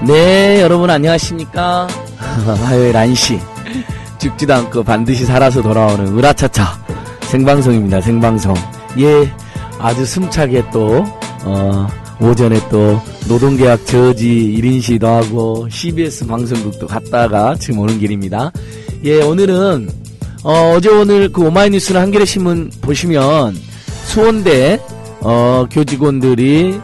네, 여러분 안녕하십니까? 화요일 1시 죽지도 않고 반드시 살아서 돌아오는 으라차차 생방송입니다. 생방송. 예, 아주 숨차게 또 오전에 또 노동계약 저지 1인 시도 하고 CBS 방송국도 갔다가 지금 오는 길입니다. 예, 오늘은 어제 오늘 그 오마이뉴스나 한겨레신문 보시면 수원대 교직원들이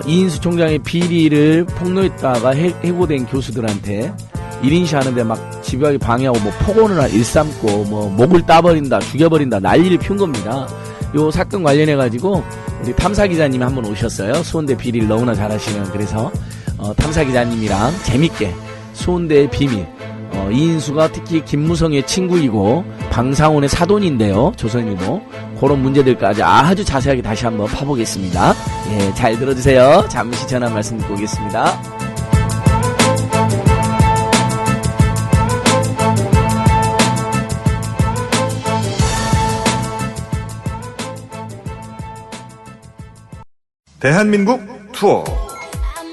이인수 총장의 비리를 폭로했다가 해고된 교수들한테 1인시 하는데 막 집요하게 방해하고 뭐 폭언을 일삼고 뭐 목을 따버린다 죽여버린다 난리를 피운 겁니다. 요 사건 관련해가지고 우리 탐사기자님이 한번 오셨어요. 수원대 비리를 너무나 잘 아시는. 그래서 탐사기자님이랑 재밌게 수원대의 비밀, 이인수가 특히 김무성의 친구이고 방상훈의 사돈인데요. 조선일보 그런 문제들까지 아주 자세하게 다시 한번 파보겠습니다. 예, 잘 들어주세요. 잠시 전화 말씀 듣고 오겠습니다. 대한민국 투어.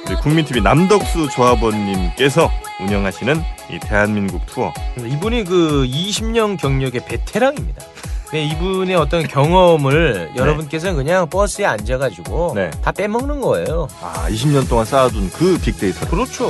우리 국민TV 남덕수 조합원님께서 운영하시는 이 대한민국 투어. 이분이 그 20년 경력의 베테랑입니다. 네, 이분의 어떤 경험을 여러분께서는 그냥 버스에 앉아가지고 다 빼먹는 거예요. 20년 동안 쌓아둔 그 빅데이터. 그렇죠.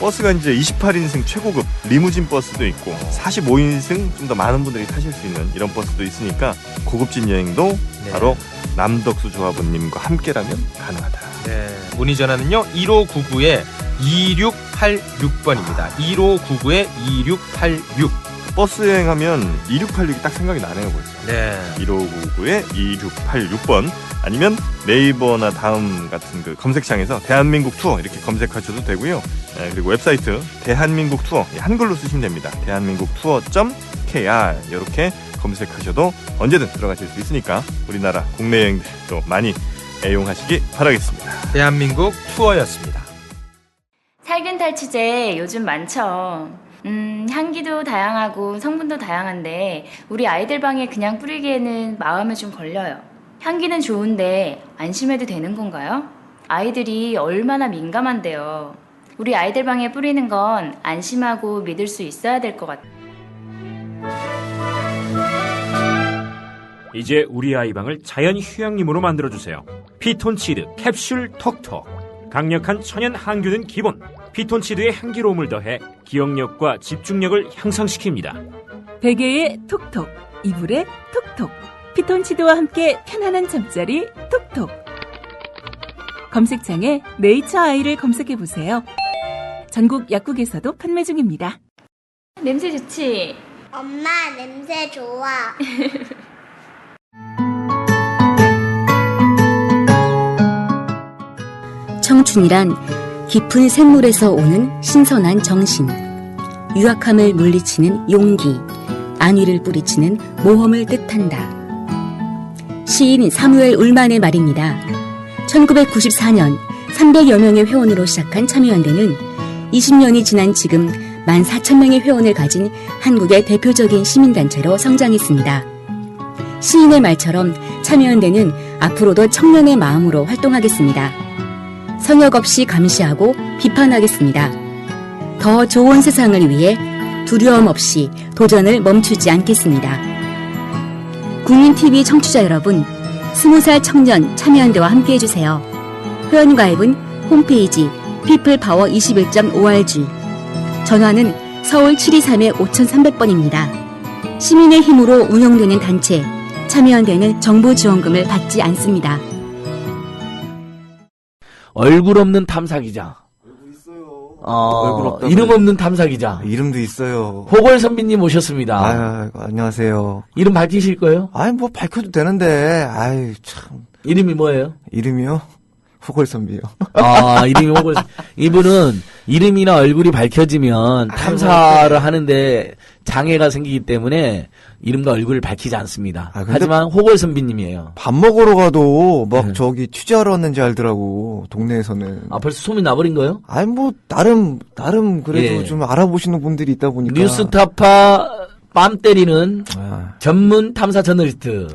버스가 이제 28인승 최고급 리무진 버스도 있고 45인승 좀 더 많은 분들이 타실 수 있는 이런 버스도 있으니까 고급진 여행도 바로 남덕수 조합원님과 함께라면 가능하다. 네. 문의 전화는요 1599-2686번입니다. 1599-2686. 버스 여행하면 2686이 딱 생각이 나네요 벌써. 네. 1599-2686번 아니면 네이버나 다음 같은 그 검색창에서 대한민국 투어 이렇게 검색하셔도 되고요. 그리고 웹사이트 대한민국 투어 한글로 쓰시면 됩니다. 대한민국 투어.kr 이렇게 검색하셔도 언제든 들어가실 수 있으니까 우리나라 국내 여행도 많이 애용하시기 바라겠습니다. 대한민국 투어였습니다. 살균 탈취제 요즘 많죠. 향기도 다양하고 성분도 다양한데 우리 아이들 방에 그냥 뿌리기에는 마음에 좀 걸려요. 향기는 좋은데 안심해도 되는 건가요? 아이들이 얼마나 민감한데요. 우리 아이들 방에 뿌리는 건 안심하고 믿을 수 있어야 될 것 같아요. 이제 우리 아이 방을 자연 휴양림으로 만들어주세요. 피톤치드 캡슐 톡톡. 강력한 천연 항균은 기본. 피톤치드의 향기로움을 더해 기억력과 집중력을 향상시킵니다. 베개의 톡톡, 이불의 톡톡. 피톤치드와 함께 편안한 잠자리 톡톡. 검색창에 네이처 아이를 검색해보세요. 전국 약국에서도 판매 중입니다. 냄새 좋지? 엄마 냄새 좋아. 청춘이란 깊은 샘물에서 오는 신선한 정신, 유약함을 물리치는 용기, 안위를 뿌리치는 모험을 뜻한다. 시인 사무엘 울만의 말입니다. 1994년 300여 명의 회원으로 시작한 참여연대는 20년이 지난 지금 14,000명의 회원을 가진 한국의 대표적인 시민단체로 성장했습니다. 시인의 말처럼 참여연대는 앞으로도 청년의 마음으로 활동하겠습니다. 성역 없이 감시하고 비판하겠습니다. 더 좋은 세상을 위해 두려움 없이 도전을 멈추지 않겠습니다. 국민TV 청취자 여러분, 20살 청년 참여연대와 함께해주세요. 회원가입은 홈페이지 peoplepower21.org, 전화는 서울 723-5300번입니다. 시민의 힘으로 운영되는 단체, 참여연대는 정부 지원금을 받지 않습니다. 얼굴 없는 탐사기자. 얼굴 있어요. 얼굴 없다. 이름 없는 탐사기자. 이름도 있어요. 호걸 선비님 오셨습니다. 안녕하세요. 이름 밝히실 거예요? 뭐 밝혀도 되는데, 참. 이름이 뭐예요? 이름이요? 호걸 선비요. 이름이 호걸. 이분은 이름이나 얼굴이 밝혀지면 탐사를 하는데 장애가 생기기 때문에 이름과 얼굴을 밝히지 않습니다. 하지만 호걸 선비님이에요. 밥 먹으러 가도 저기 취재하러 왔는지 알더라고, 동네에서는. 벌써 소문 나버린 거예요? 나름 그래도 좀 알아보시는 분들이 있다 보니까. 뉴스타파 빰 때리는 전문 탐사 저널리스트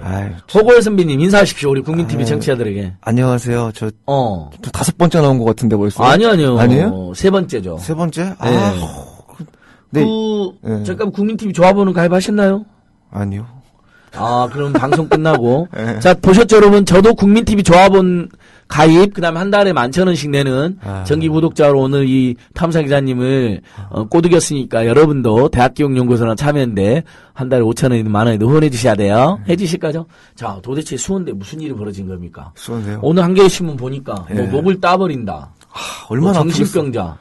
호골 선배님 인사하십시오. 우리 국민TV 청취자들에게. 안녕하세요. 저 5번째 나온 것 같은데 벌써. 아니요. 아니에요? 3번째죠. 3번째? 네. 잠깐 국민TV 조합원은 가입하셨나요? 아니요. 그럼 방송 끝나고. 자, 보셨죠, 여러분? 저도 국민TV 조합원 가입, 그 다음에 한 달에 11,000원씩 내는 정기 구독자로 오늘 이 탐사기자님을 꼬드겼으니까 여러분도 대학교육연구소나 참여인데 한 달에 5,000원이든 10,000원이든 후원해 주셔야 돼요. 해 주실 거죠? 자, 도대체 수원대 무슨 일이 벌어진 겁니까? 수원대요? 오늘 한겨레신문 보니까 뭐 목을 따버린다. 얼마나 정신병자.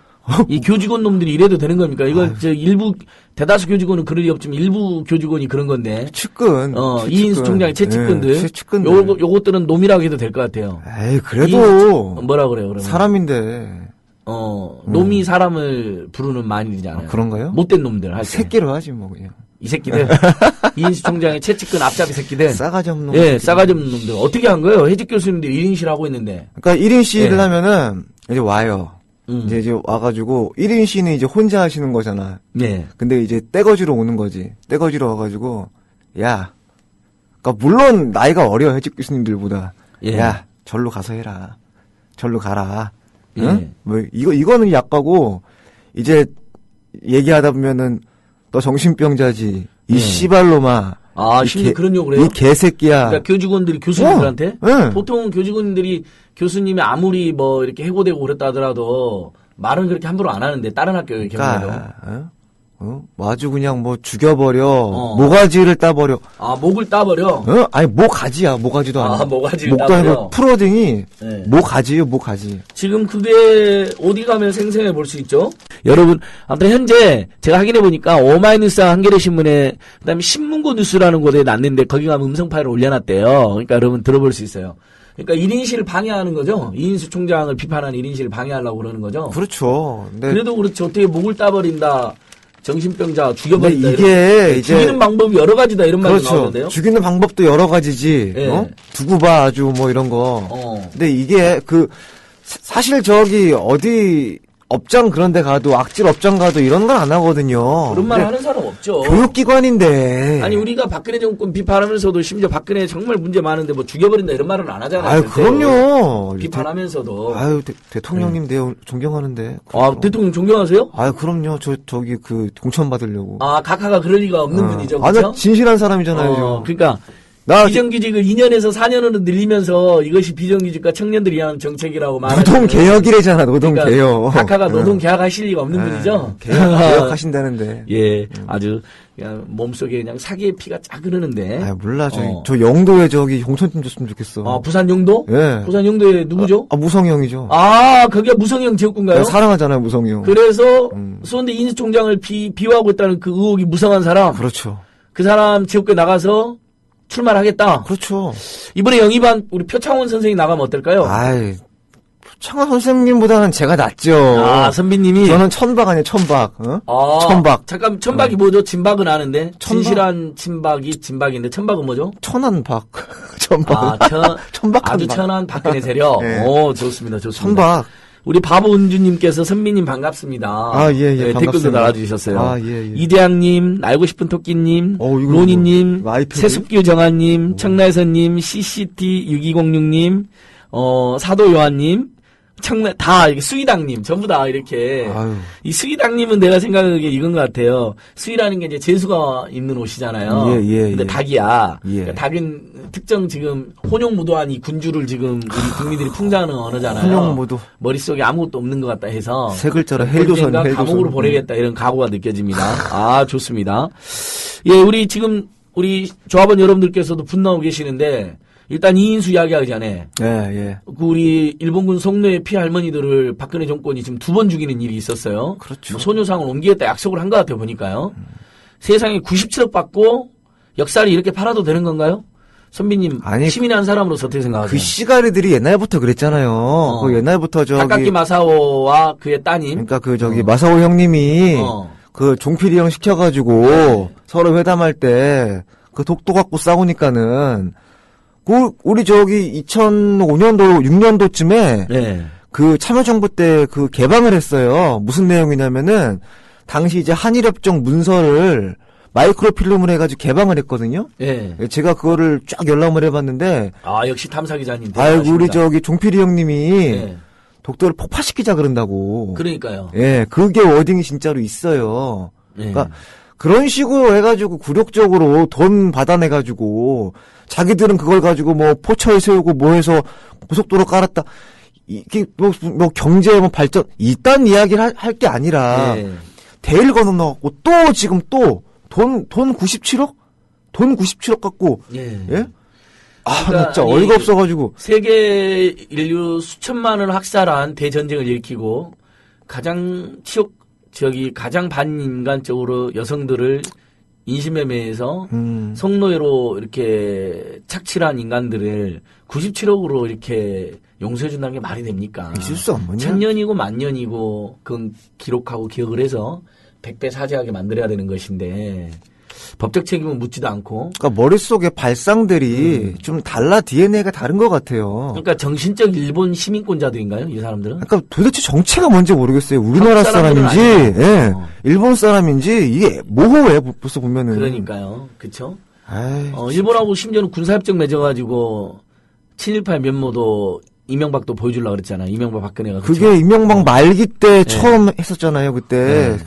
이 교직원 놈들이 이래도 되는 겁니까? 이거 일부 대다수 교직원은 그럴 리 없지만 일부 교직원이 그런 건데. 측근. 이인수 총장의 채측근들. 요것들은 놈이라고 해도 될 것 같아요. 에이, 그래도. 뭐라 그래요, 그러면? 사람인데. 놈이 사람을 부르는 말이잖아요. 그런가요? 못된 놈들 할 때. 새끼로 하지, 뭐, 그냥. 이 새끼들. 이인수 총장의 채측근 앞잡이 새끼들. 싸가지 없는 놈. 예, 싸가지 없는 놈들. 어떻게 한 거예요? 해직 교수님들 1인실 하고 있는데. 그러니까 1인실을 하면은, 이제 와요. 이제 와가지고 1인 씨는 이제 혼자 하시는 거잖아. 네. 근데 이제 떼거지로 오는 거지. 떼거지로 와가지고 그러니까 물론 나이가 어려 해직 교수님들보다. 야, 절로 가서 해라. 절로 가라. 응? 뭐 이거는 약하고 이제 얘기하다 보면은 너 정신병자지. 이 씨발로마. 심지어 그런 욕을 해요? 이 개새끼야. 그러니까 교직원들이 교수님들한테? 보통 교직원들리 교수님이 아무리 뭐 이렇게 해고되고 그랬다 하더라도 말은 그렇게 함부로 안 하는데 다른 학교에 경우에도. 아주 그냥 뭐 죽여버려. 모가지를 따버려. 목을 따버려? 아니, 모가지야. 모가지도 아니고. 모가지를 목도 따버려. 아니고 풀어등이 모가지요, 모가지. 지금 그게 어디 가면 생생해 볼 수 있죠? 여러분, 아무튼 현재 제가 확인해 보니까 오마이뉴스와 한겨레신문에 그다음에 신문고 뉴스라는 곳에 났는데 거기 가면 음성 파일을 올려놨대요. 그러니까 여러분 들어볼 수 있어요. 그러니까 1인실을 방해하는 거죠. 이인수 총장을 비판하는 1인실을 방해하려고 그러는 거죠. 그렇죠. 그래도 그렇지 어떻게 목을 따버린다. 정신병자 죽여버린다. 이게 이제 죽이는 방법이 여러 가지다 이런 말도 나오는데요. 죽이는 방법도 여러 가지지. 두고 봐 아주 뭐 이런 거. 근데 이게 사실 어디 업장 그런 데 가도 악질 업장 가도 이런 건 안 하거든요. 그런 말 하는 사람 없죠. 교육기관인데. 아니 우리가 박근혜 정권 비판하면서도 심지어 박근혜 정말 문제 많은데 뭐 죽여버린다 이런 말은 안 하잖아요. 아유 그럼요. 비판하면서도. 아유 대통령님 내가 존경하는데. 대통령 존경하세요? 아유 그럼요. 저기 공천 받으려고. 각하가 그럴 리가 없는 분이죠. 그렇죠? 나 진실한 사람이잖아요. 그러니까. 비정규직을 2년에서 4년으로 늘리면서 이것이 비정규직과 청년들이 위한 정책이라고 말하는 노동개혁이래잖아. 노동개혁. 그러니까 각하가 노동개혁하실 리가 없는 분이죠. 개혁하신다는데. 예, 아주 그냥 몸속에 그냥 사기의 피가 쫙 흐르는데. 몰라. 저 영도에 홍천 좀 줬으면 좋겠어. 부산 영도? 예. 부산 영도에 누구죠? 무성형이죠. 거기가 무성형 지역구인가요? 사랑하잖아요, 무성형. 그래서 수원대 이인수 총장을 비호하고 있다는 그 의혹이 무성한 사람. 그렇죠. 그 사람 지역구에 나가서 출마를 하겠다. 그렇죠. 이번에 영입한 우리 표창원 선생님 나가면 어떨까요? 표창원 선생님보다는 제가 낫죠. 선비님이. 저는 천박 아니에요, 천박. 천박. 잠깐, 천박이 뭐죠? 진박은 아는데. 진실한 진박이 진박인데, 천박은 뭐죠? 천안박. 천박. 천박한 아주 박. 천안 박근혜 세력. 네. 좋습니다. 천박. 우리 바보 은주님께서 선비님 반갑습니다. 예, 네, 반갑습니다. 댓글도 달아주셨어요. 예. 이대양님, 알고 싶은 토끼님, 로니님, 세습규 정아님, 청라에서님, CCT6206님, 사도요한님, 다, 수의당님, 전부 다 이렇게. 이 수의당님은 내가 생각하기에 이건 것 같아요. 수의라는 게 이제 재수가 입는 옷이잖아요. 근데 닭이야. 그러니까 닭은 특정 지금 혼용무도한 이 군주를 지금 우리 국민들이 풍자하는 언어잖아요. 혼용무도. 머릿속에 아무것도 없는 것 같다 해서. 세 글자로 헬조선. 감옥으로 보내겠다 이런 각오가 느껴집니다. 좋습니다. 예, 우리 조합원 여러분들께서도 분노하고 계시는데, 일단 이인수 이야기하기 전에 우리 일본군 성노예 피할머니들을 박근혜 정권이 지금 2번 죽이는 일이 있었어요. 그렇죠. 소녀상을 옮기겠다 약속을 한 것 같아요 보니까요. 세상에 97억 받고 역사를 이렇게 팔아도 되는 건가요? 선비님 시민의 한 사람으로서 어떻게 생각하세요? 그 시가리들이 옛날부터 그랬잖아요. 그 옛날부터 다카키 마사오와 그의 따님. 그러니까 마사오 형님이 그 종필이 형 시켜가지고 서로 회담할 때 그 독도 갖고 싸우니까는. 우리 2005년도, 6년도쯤에, 그 참여정부 때 그 개방을 했어요. 무슨 내용이냐면은, 당시 이제 한일협정 문서를 마이크로필름을 해가지고 개방을 했거든요. 예. 제가 그거를 쫙 열람을 해봤는데. 아, 역시 탐사 기자님. 아이고, 우리 종필이 형님이. 예. 독도를 폭파시키자 그런다고. 그러니까요. 예, 그게 워딩이 진짜로 있어요. 예. 그러니까 그런 식으로 해가지고 굴욕적으로 돈 받아내가지고 자기들은 그걸 가지고 뭐 포철 세우고 뭐 해서 고속도로 깔았다. 이게 뭐 경제 뭐 발전 이딴 이야기를 할 게 아니라 예. 대일 건너갖고 또 지금 또 돈 97억? 돈 97억 갖고 예. 예? 아, 그러니까 진짜 어이가 없어가지고. 세계 인류 수천만을 학살한 대전쟁을 일으키고 가장 가장 반인간적으로 여성들을 인신매매해서 성노예로 이렇게 착취한 인간들을 97억으로 이렇게 용서해준다는 게 말이 됩니까? 있을 수 없느냐? 천년이고 만년이고 그건 기록하고 기억을 해서 100배 사죄하게 만들어야 되는 것인데 법적 책임은 묻지도 않고. 그러니까 머릿속에 발상들이 좀 달라 DNA가 다른 것 같아요. 그러니까 정신적 일본 시민권자들인가요, 이 사람들은? 그러니까 도대체 정체가 뭔지 모르겠어요. 우리나라 사람인지, 예, 일본 사람인지 이게 모호해 벌써 보면은. 그러니까요, 그렇죠. 일본하고 심지어는 군사협정 맺어가지고 7.18 면모도 이명박도 보여주려고 그랬잖아. 이명박 박근혜가. 그쵸? 그게 이명박 말기 때 처음 했었잖아요. 그때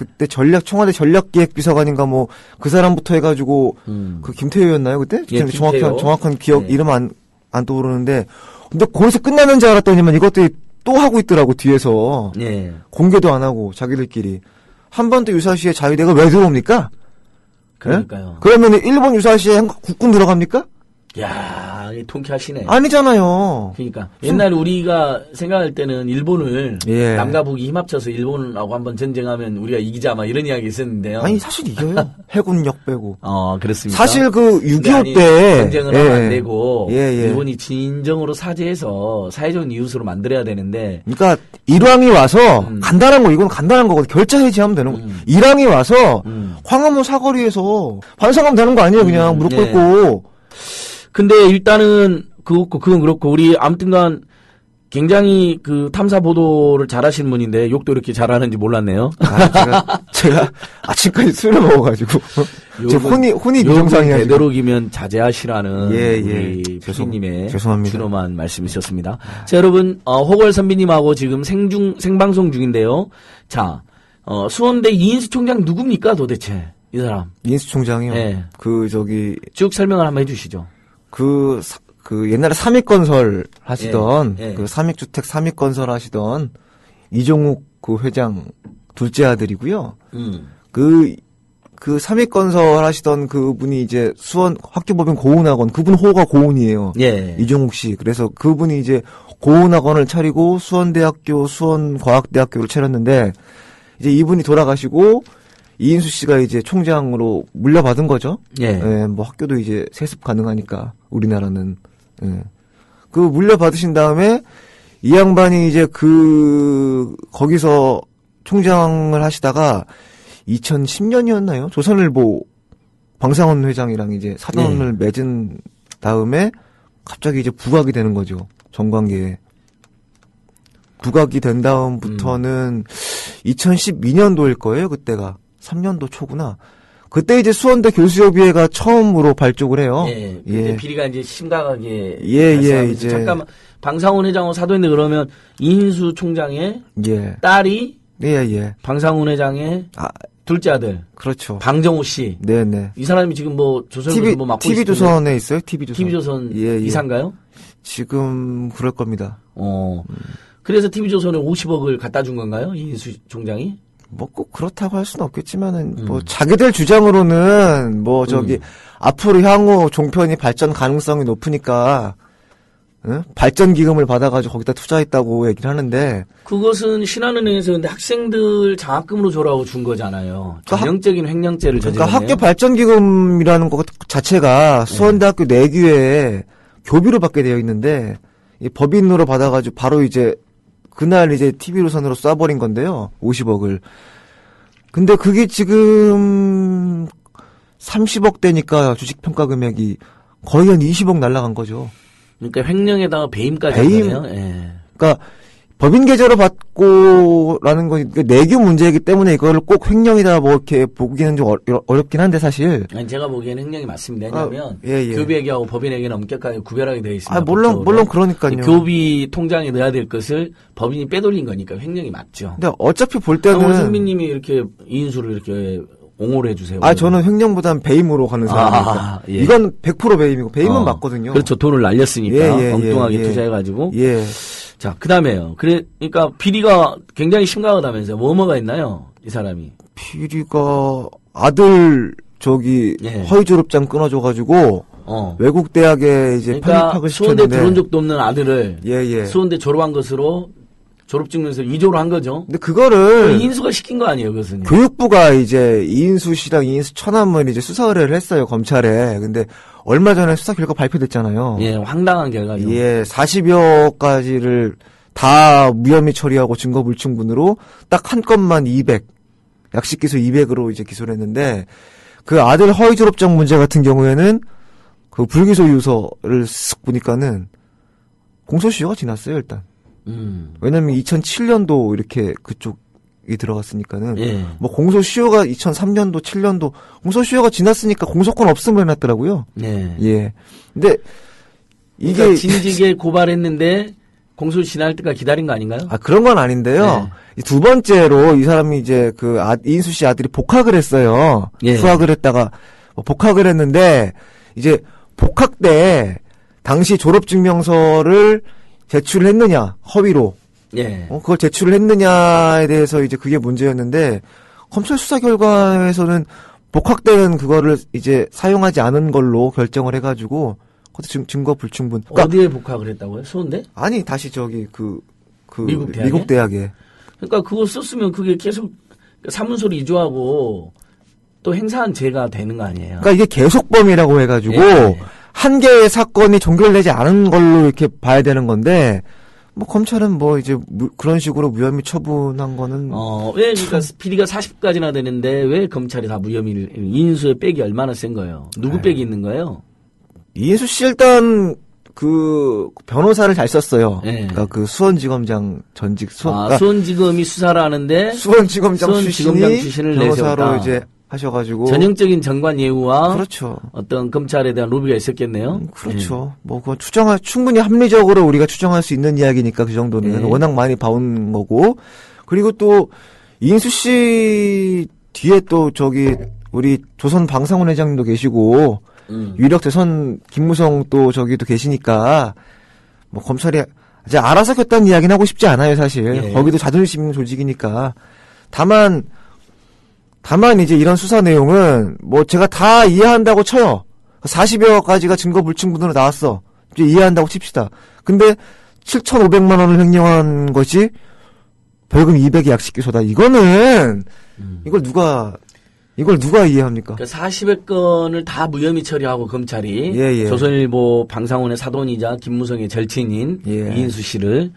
청와대 전략기획비서관인가 뭐 그 사람부터 해가지고 그 김태효였나요 그때? 예, 정확한 기억 이름 안 떠오르는데 근데 거기서 끝나는 줄 알았더니만 이것들이 또 하고 있더라고 뒤에서. 예. 공개도 안 하고 자기들끼리 한반도 유사시에 자유대가 왜 들어옵니까? 그러니까요. 예? 그러면 일본 유사시에 국군 들어갑니까? 야, 통쾌하시네. 아니잖아요. 그러니까 옛날에 우리가 생각할 때는 일본을 예. 남과 북이 힘합쳐서 일본하고 한번 전쟁하면 우리가 이기자 막 이런 이야기 있었는데요. 아니 사실 이겨요. 해군력 빼고. 그렇습니다. 사실 그 6.25 때 전쟁을 하면 안 되고 예. 일본이 진정으로 사죄해서 사회적인 이웃으로 만들어야 되는데. 그러니까 일왕이 와서 간단한 거 이건 간단한 거거든. 결자 해지하면 되는 거. 일왕이 와서 광화문 사거리에서 반성하면 되는 거 아니에요? 그냥 무릎 꿇고. 근데 일단은 그건 그렇고 우리 아무튼간 굉장히 그 탐사 보도를 잘하시는 분인데 욕도 이렇게 잘하는지 몰랐네요. 제가 아침까지 술을 먹어가지고 제 혼이 비정상이야. 되도록이면 자제하시라는 우리 PD님의 준엄한 말씀이 있었습니다. 자 여러분 호걸 선비님하고 지금 생방송 중인데요. 자 수원대 이인수 총장 누굽니까 도대체 이 사람? 이인수 총장이요. 네. 쭉 설명을 한번 해주시죠. 그 옛날에 삼익건설 하시던, 그 삼익주택 삼익건설 하시던, 이종욱 그 회장 둘째 아들이고요. 그 삼익건설 하시던 그분이 이제 수원 학교법인 고운학원, 그분 호가 고운이에요. 예. 이종욱 씨. 그래서 그분이 이제 고운학원을 차리고 수원대학교, 수원과학대학교를 차렸는데, 이제 이분이 돌아가시고, 이인수 씨가 이제 총장으로 물려받은 거죠. 예. 예, 뭐 학교도 이제 세습 가능하니까 우리나라는. 예. 그 물려받으신 다음에 이 양반이 이제 거기서 총장을 하시다가 2010년이었나요? 조선일보 방상원 회장이랑 이제 사돈을 맺은 다음에 갑자기 이제 부각이 되는 거죠. 정관계에. 부각이 된 다음부터는 2012년도일 거예요, 그때가. 3년도 초구나. 그때 이제 수원대 교수협의회가 처음으로 발족을 해요. 예. 근데 비리가 이제 심각하게. 이제. 잠깐만. 방상훈 회장하고 사도인데 그러면 이인수 총장의 딸이. 방상훈 회장의 둘째 아들. 그렇죠. 방정호 씨. 네네. 이 사람이 지금 뭐 조선에서 뭐 맡고 있어요. TV조선에 있어요? TV조선. TV조선 이사인가요? 지금 그럴 겁니다. 그래서 TV조선에 50억을 갖다 준 건가요? 이인수 총장이? 뭐 꼭 그렇다고 할 수는 없겠지만은 뭐 자기들 주장으로는 뭐 앞으로 향후 종편이 발전 가능성이 높으니까 발전 기금을 받아가지고 거기다 투자했다고 얘기를 하는데 그것은 신한은행에서 근데 학생들 장학금으로 줘라고 준 거잖아요. 전형적인 횡령죄를 저질렀네요. 그러니까 학교 발전 기금이라는 것 자체가 수원대학교 내규에 교비로 받게 되어 있는데 이 법인으로 받아가지고 바로 이제 그날 이제 TV로선으로 쏴버린 건데요. 50억을. 근데 그게 지금 30억 대니까 주식평가 금액이 거의 한 20억 날라간 거죠. 그러니까 횡령에다가 배임까지 했네요. 그러니까 법인 계좌로 받고라는 건 내규 문제이기 때문에 이거를 꼭 횡령이다 뭐 이렇게 보기는 좀 어렵긴 한데 사실. 아니, 제가 보기에는 횡령이 맞습니다. 왜냐하면 예. 교비회계하고 법인회계는 엄격하게 구별하게 되어 있습니다. 물론 그러니까요. 교비 통장에 넣어야 될 것을 법인이 빼돌린 거니까 횡령이 맞죠. 근데 어차피 볼 때는 오늘 선배님이 이렇게 이인수를 이렇게 옹호를 해주세요. 저는 횡령보다는 배임으로 가는 사람이니까. 예. 이건 100% 배임이고 배임은 맞거든요. 그렇죠. 돈을 날렸으니까 엉뚱하게 예. 투자해가지고. 예. 자, 그다음에요. 그러니까 비리가 굉장히 심각하다면서요. 뭐가 있나요, 이 사람이? 비리가 아들 허위 졸업장 끊어줘가지고 외국 대학에 이제 그러니까 편입학을 수원대 시켰는데 들어온 적도 없는 아들을 예. 수원대 졸업한 것으로 졸업증명서 위조를 한 거죠. 근데 그거를 이인수가 시킨 거 아니에요, 그것은? 교육부가 이제 이인수 씨랑 이인수 처남을 이제 수사 의뢰를 했어요, 검찰에. 근데 얼마 전에 수사 결과 발표됐잖아요. 예, 황당한 결과죠. 예, 40여 가지를 다 무혐의 처리하고 증거 불충분으로 딱 한 건만 200, 약식 기소 200으로 이제 기소를 했는데 그 아들 허위 졸업장 문제 같은 경우에는 그 불기소 유서를 쓱 보니까는 공소시효가 지났어요, 일단. 왜냐면 2007년도 이렇게 그쪽이 들어갔으니까는 뭐 공소시효가 2003년도 7년도 공소시효가 지났으니까 공소권 없음을 해놨더라고요. 네. 예. 근데 이게 그러니까 진직에 고발했는데 공소 지날 때까지 기다린 거 아닌가요? 그런 건 아닌데요. 두 번째로 이 사람이 이제 이인수 씨 아들이 복학을 했어요. 휴학을 했다가 복학을 했는데 이제 복학 때 당시 졸업증명서를 제출을 했느냐, 허위로. 그걸 제출을 했느냐에 대해서 이제 그게 문제였는데, 검찰 수사 결과에서는 복학 때는 그거를 이제 사용하지 않은 걸로 결정을 해가지고, 그것도 증거 불충분. 그러니까 어디에 복학을 했다고요? 수원대? 아니, 다시 미국 대학에. 그러니까 그거 썼으면 그게 계속 사문서를 위조하고 또 행사한 죄가 되는 거 아니에요? 그러니까 이게 계속범이라고 해가지고, 한 개의 사건이 종결되지 않은 걸로 이렇게 봐야 되는 건데, 뭐, 검찰은 뭐, 이제, 그런 식으로 무혐의 처분한 거는. 왜, 그러니까, 비리가 40까지나 되는데, 왜 검찰이 다 무혐의를, 이인수의 백이 얼마나 센 거예요? 누구 백이 있는 거예요? 이인수 씨 일단, 변호사를 잘 썼어요. 그러니까 수원지검장 전직, 그러니까 수원지검이 수사를 하는데, 수원지검장 출신이 출신을 변호사로 내세웠다. 이제, 하셔가지고 전형적인 정관 예우와 그렇죠. 어떤 검찰에 대한 로비가 있었겠네요. 그렇죠. 뭐 그건 충분히 합리적으로 우리가 추정할 수 있는 이야기니까 그 정도는 워낙 많이 봐온 거고 그리고 또 이인수 씨 뒤에 또 우리 조선 방상훈 회장님도 계시고 유력 대선 김무성 또 저기도 계시니까 뭐 검찰이 이제 알아서 겼다는 이야기는 하고 싶지 않아요 사실. 거기도 자존심 있는 조직이니까 다만 이제 이런 수사 내용은 뭐 제가 다 이해한다고 쳐요. 40여 가지가 증거 불충분으로 나왔어. 이제 이해한다고 칩시다. 근데 7,500만 원을 횡령한 것이 벌금 200의 약식 기소다. 이거는 이걸 누가 이해합니까? 그러니까 40여 건을 다 무혐의 처리하고 검찰이 조선일보 방상훈의 사돈이자 김무성의 절친인 이인수 씨를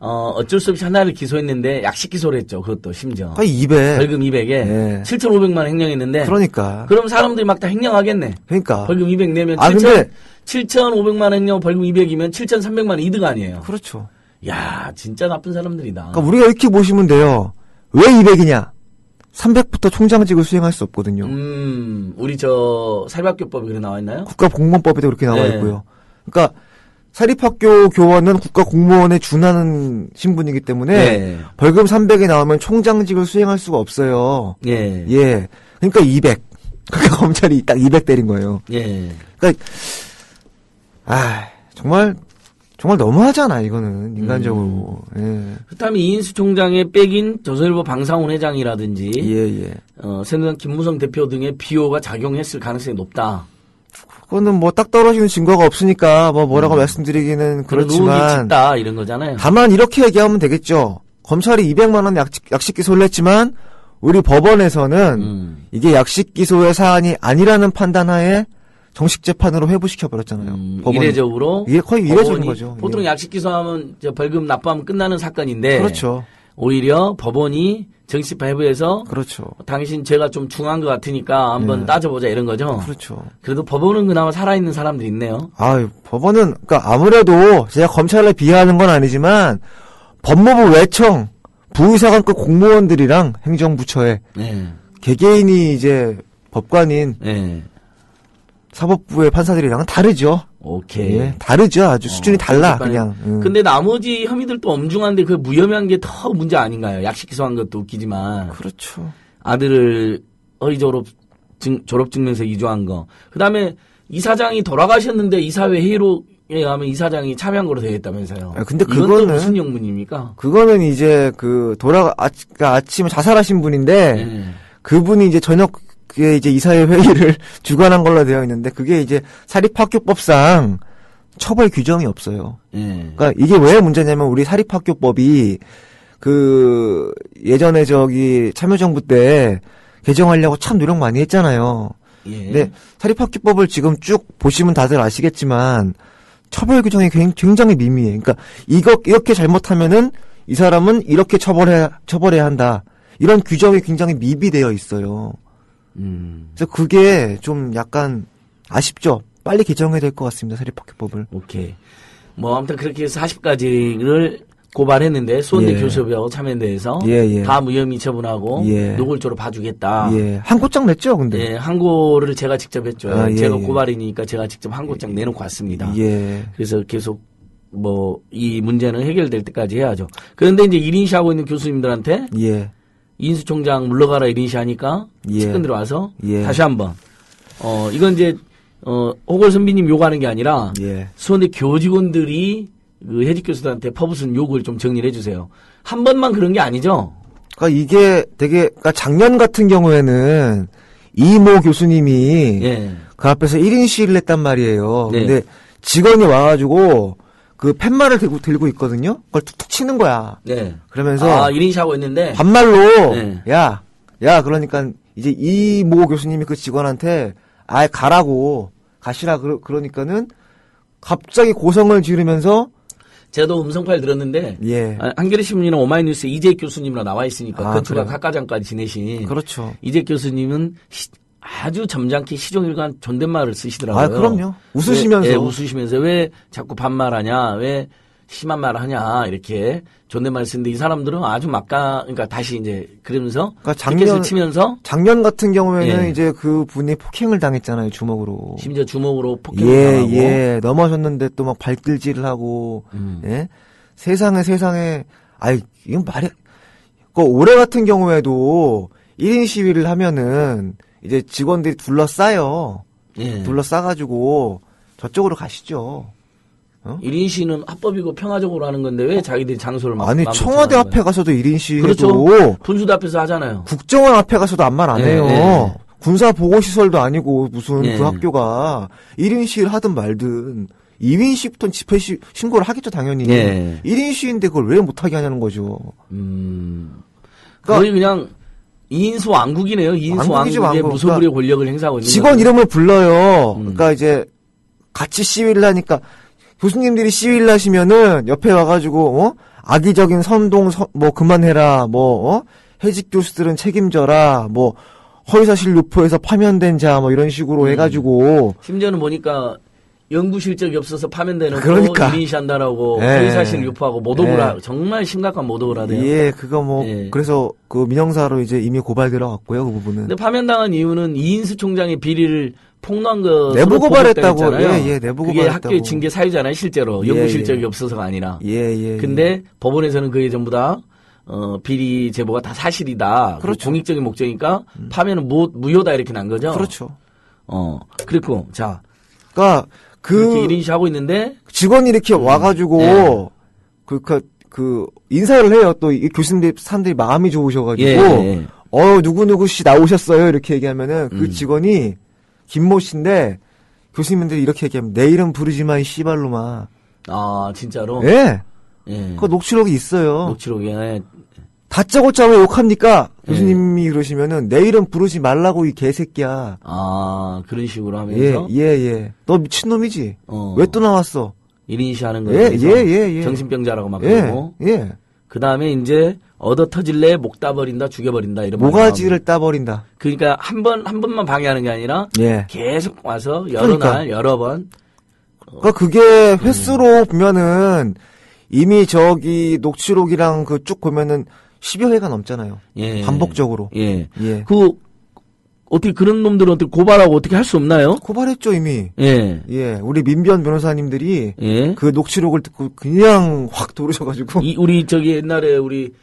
어쩔 수 없이 하나를 기소했는데 약식 기소를 했죠. 그것도 심지어. 200. 벌금 200에 7,500만 원 횡령했는데. 그러니까. 그럼 사람들이 막 다 횡령하겠네. 그러니까. 벌금 200 내면 7,500만 원 횡령 벌금 200이면 7,300만 원 이득 아니에요. 그렇죠. 야, 진짜 나쁜 사람들이다. 그러니까 우리가 이렇게 보시면 돼요. 왜 200이냐? 300부터 총장직을 수행할 수 없거든요. 우리 사립학교법에 그렇게 나와 있나요? 국가공무원법에도 그렇게 나와 있고요. 그러니까 사립학교 교원은 국가공무원에 준하는 신분이기 때문에 벌금 300이 나오면 총장직을 수행할 수가 없어요. 그러니까 200. 그러니까 검찰이 딱 200 때린 거예요. 그러니까 정말 너무하잖아 이거는 인간적으로. 그렇다면 이인수 총장의 백인 조선일보 방상훈 회장이라든지 새누리당 김무성 대표 등의 비호가 작용했을 가능성이 높다. 그거는 뭐 딱 떨어지는 증거가 없으니까 뭐라고 말씀드리기는 그렇지만 다 이런 거잖아요. 다만 이렇게 얘기하면 되겠죠. 검찰이 200만 원 약식 기소를 했지만 우리 법원에서는 이게 약식 기소의 사안이 아니라는 판단하에 정식 재판으로 회부시켜 버렸잖아요. 이례적으로 이게 거의 이례적인 거죠. 보통 약식 기소하면 벌금 납부하면 끝나는 사건인데 그렇죠. 오히려 법원이 정식 회부해서 그렇죠. 당신 죄가 좀 중한 것 같으니까 한번 따져보자 이런 거죠. 그렇죠. 그래도 법원은 그나마 살아있는 사람들이 있네요. 법원은 그러니까 아무래도 제가 검찰을 비하하는 건 아니지만 법무부 외청 부의사관급 공무원들이랑 행정부처에 네. 개개인이 이제 법관인 네. 사법부의 판사들이랑은 다르죠. 오케이. 예, 다르죠. 아주 수준이 달라 그냥. 근데 나머지 혐의들도 엄중한데 그 무혐의한 게 더 문제 아닌가요? 약식 기소한 것도 웃기지만. 그렇죠. 아들을 허위 졸업증명서 위조한 거. 그다음에 이사장이 돌아가셨는데 이사회 회의록에 가면 이사장이 참여한 거로 되어 있다면서요. 근데 이건 그거는 또 무슨 용문입니까? 그거는 이제 그러니까 아침에 자살하신 분인데 네. 그분이 이제 저녁에 이제 이사회 회의를 주관한 걸로 되어 있는데 그게 이제 사립학교법상 처벌 규정이 없어요. 네. 그러니까 이게 왜 문제냐면 우리 사립학교법이 예전에 참여정부 때 개정하려고 참 노력 많이 했잖아요. 예. 근데 사립학교법을 지금 쭉 보시면 다들 아시겠지만 처벌 규정이 굉장히 미미해. 그러니까 이렇게 잘못하면은 이 사람은 이렇게 처벌해야 한다. 이런 규정이 굉장히 미비되어 있어요. 그래서 그게 좀 약간 아쉽죠. 빨리 개정해야 될 것 같습니다. 사립학교법을. 오케이. 뭐 아무튼 그렇게 해서 40가지를 고발했는데 수원대 예. 교수협의하고 참여연대에서 예. 다 무혐의 처분하고 예. 노골적으로 봐주겠다. 예. 항고장 냈죠, 근데. 예, 항고를 제가 직접 했죠. 아, 예, 제가 예. 고발이니까 제가 직접 항고장 내놓고 왔습니다. 예. 그래서 계속 이 문제는 해결될 때까지 해야죠. 그런데 이제 1인시 하고 있는 교수님들한테 예. 이인수 총장 물러가라 1인시 하니까 예. 측근들이 와서 예. 다시 한번 이건 이제 호걸 선비님 요구하는 게 아니라 예. 수원대 교직원들이 그 해직 교수들한테 퍼붓은 요구를 좀 정리를 해주세요. 한 번만 그런 게 아니죠? 그러니까 이게 그러니까 작년 같은 경우에는 이모 교수님이 예. 그 앞에서 1인 시위를 했단 말이에요. 네. 근데 직원이 와가지고 그 팻말을 들고 있거든요. 그걸 툭툭 치는 거야. 네. 그러면서 1인시 하고 있는데 반말로 네. 야 그러니까 이제 이모 교수님이 그 직원한테 가시라 그러니까는 갑자기 고성을 지르면서 제가 음성 파일 들었는데 예. 한겨레신문이나 오마이뉴스에 이재 교수님이랑 나와 있으니까 건축학 그래요? 학과장까지 지내신 그렇죠. 이재 교수님은 아주 점잖게 시종일관 존댓말을 쓰시더라고요. 그럼요. 웃으시면서. 왜, 웃으시면서 왜 자꾸 반말하냐, 왜 심한 말 하냐 이렇게 존댓말 쓰는데 이 사람들은 아주 그러니까 다시 이제 그러면서 피켓을 치면서 작년 같은 경우에는 예. 이제 그 분이 폭행을 당했잖아요, 주먹으로. 심지어 주먹으로 폭행을 당하고 예, 넘어졌는데 또 막 발길질을 하고 예? 세상에 이건 올해 같은 경우에도 1인 시위를 하면은 이제 직원들이 둘러싸요. 예. 둘러싸가지고 저쪽으로 가시죠. 1인 시위는 합법이고 평화적으로 하는 건데 왜 자기들이 장소를 아니 청와대 앞에 가서도 1인 시위해도 그렇죠. 분수대 앞에서 하잖아요. 국정원 앞에 가서도 아무 말 안 해요. 예. 군사 보호시설도 아니고 무슨 예. 그 학교가 1인 시위를 하든 말든 2인 시부터는 집회 신고를 하겠죠 당연히. 예. 1인 시위인데 그걸 왜 못하게 하냐는 거죠. 거의 그냥 이인수 왕국이네요. 이인수 왕국이죠, 왕국의 왕국. 무소불위의 권력을 행사하고 있는 직원 거죠. 이름을 불러요. 그러니까 이제 같이 시위를 하니까 교수님들이 시위를 하시면은 옆에 와가지고 악의적인 선동 그만해라 해직 교수들은 책임져라 허위사실 유포해서 파면된 자 이런 식으로 해가지고 심지어는 보니까 연구 실적이 없어서 파면되는 그러니까. 1인시 한다라고 예. 허위사실 유포하고 모독을 예. 정말 심각한 모독을 하대요. 예 그거 예. 그래서 그 민형사로 이제 이미 고발 들어갔고요 그 부분은. 근데 파면당한 이유는 이인수 총장의 비리를 폭로한 것으로 내부 고발했다고. 보도됐잖아요. 예, 내부 그게 고발했다고. 학교의 징계 사유잖아요, 실제로. 연구 예, 실적이 예. 없어서가 아니라. 예. 근데 법원에서는 그게 전부 다 비리 제보가 다 사실이다. 그렇죠. 공익적인 목적이니까 파면은 무효다 이렇게 난 거죠. 그렇죠. 그리고 자, 그러니까 그렇게 1인시 하고 있는데 직원이 이렇게 와가지고 예. 그 인사를 해요. 또 이 교수님들 사람들이 마음이 좋으셔가지고 예. 누구 씨 나오셨어요 이렇게 얘기하면은 그 직원이 김모 씨인데 교수님들이 이렇게 얘기하면 내 이름 부르지 마 이 씨발로마. 아 진짜로. 예. 예. 그 녹취록이 있어요. 녹취록에 다짜고짜 왜 욕합니까? 교수님이 그러시면은 내 이름 부르지 말라고 이 개새끼야. 그런 식으로 하면서 예. 너 미친놈이지? 왜 또 나왔어? 1인시 하는 예. 거예요. 정신병자라고 막 그러고. 예. 그다음에 이제 얻어 터질래 목 따버린다 죽여버린다 이런 모가지를 따버린다. 그러니까 한 번만 방해하는 게 아니라 예. 계속 와서 여러 날 여러 번. 그러니까 그게 횟수로 보면은 이미 저기 녹취록이랑 그 쭉 보면은 10여 회가 넘잖아요. 예. 반복적으로. 예. 예. 어떻게 그런 놈들은 어떻게 고발하고 어떻게 할 수 없나요? 고발했죠, 이미. 예. 예. 우리 민변 변호사님들이 예. 그 녹취록을 듣고 그냥 확 돌으셔가지고. 우리 저기 옛날에 우리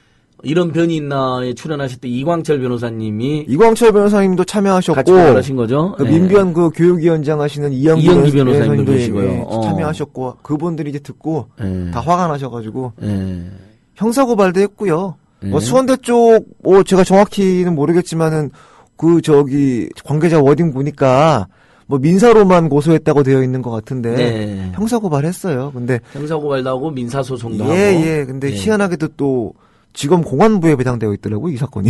이런 변이 있나에 출연하셨던 이광철 변호사님이 이광철 변호사님도 참여하셨고. 같이 고발하신 거죠? 그 예. 민변 그 교육위원장 하시는 이영기 변호사님도 계시고요. 참여하셨고. 그분들이 이제 듣고 예. 다 화가 나셔가지고. 예. 형사고발도 했고요. 예. 뭐 수원대 쪽, 제가 정확히는 모르겠지만은 그 저기 관계자 워딩 보니까 뭐 민사로만 고소했다고 되어 있는 것 같은데 네. 형사고발했어요. 근데 형사고발도 하고 민사소송도 하고. 예. 근데 희한하게도 또 지금 공안부에 배당되어 있더라고 이 사건이.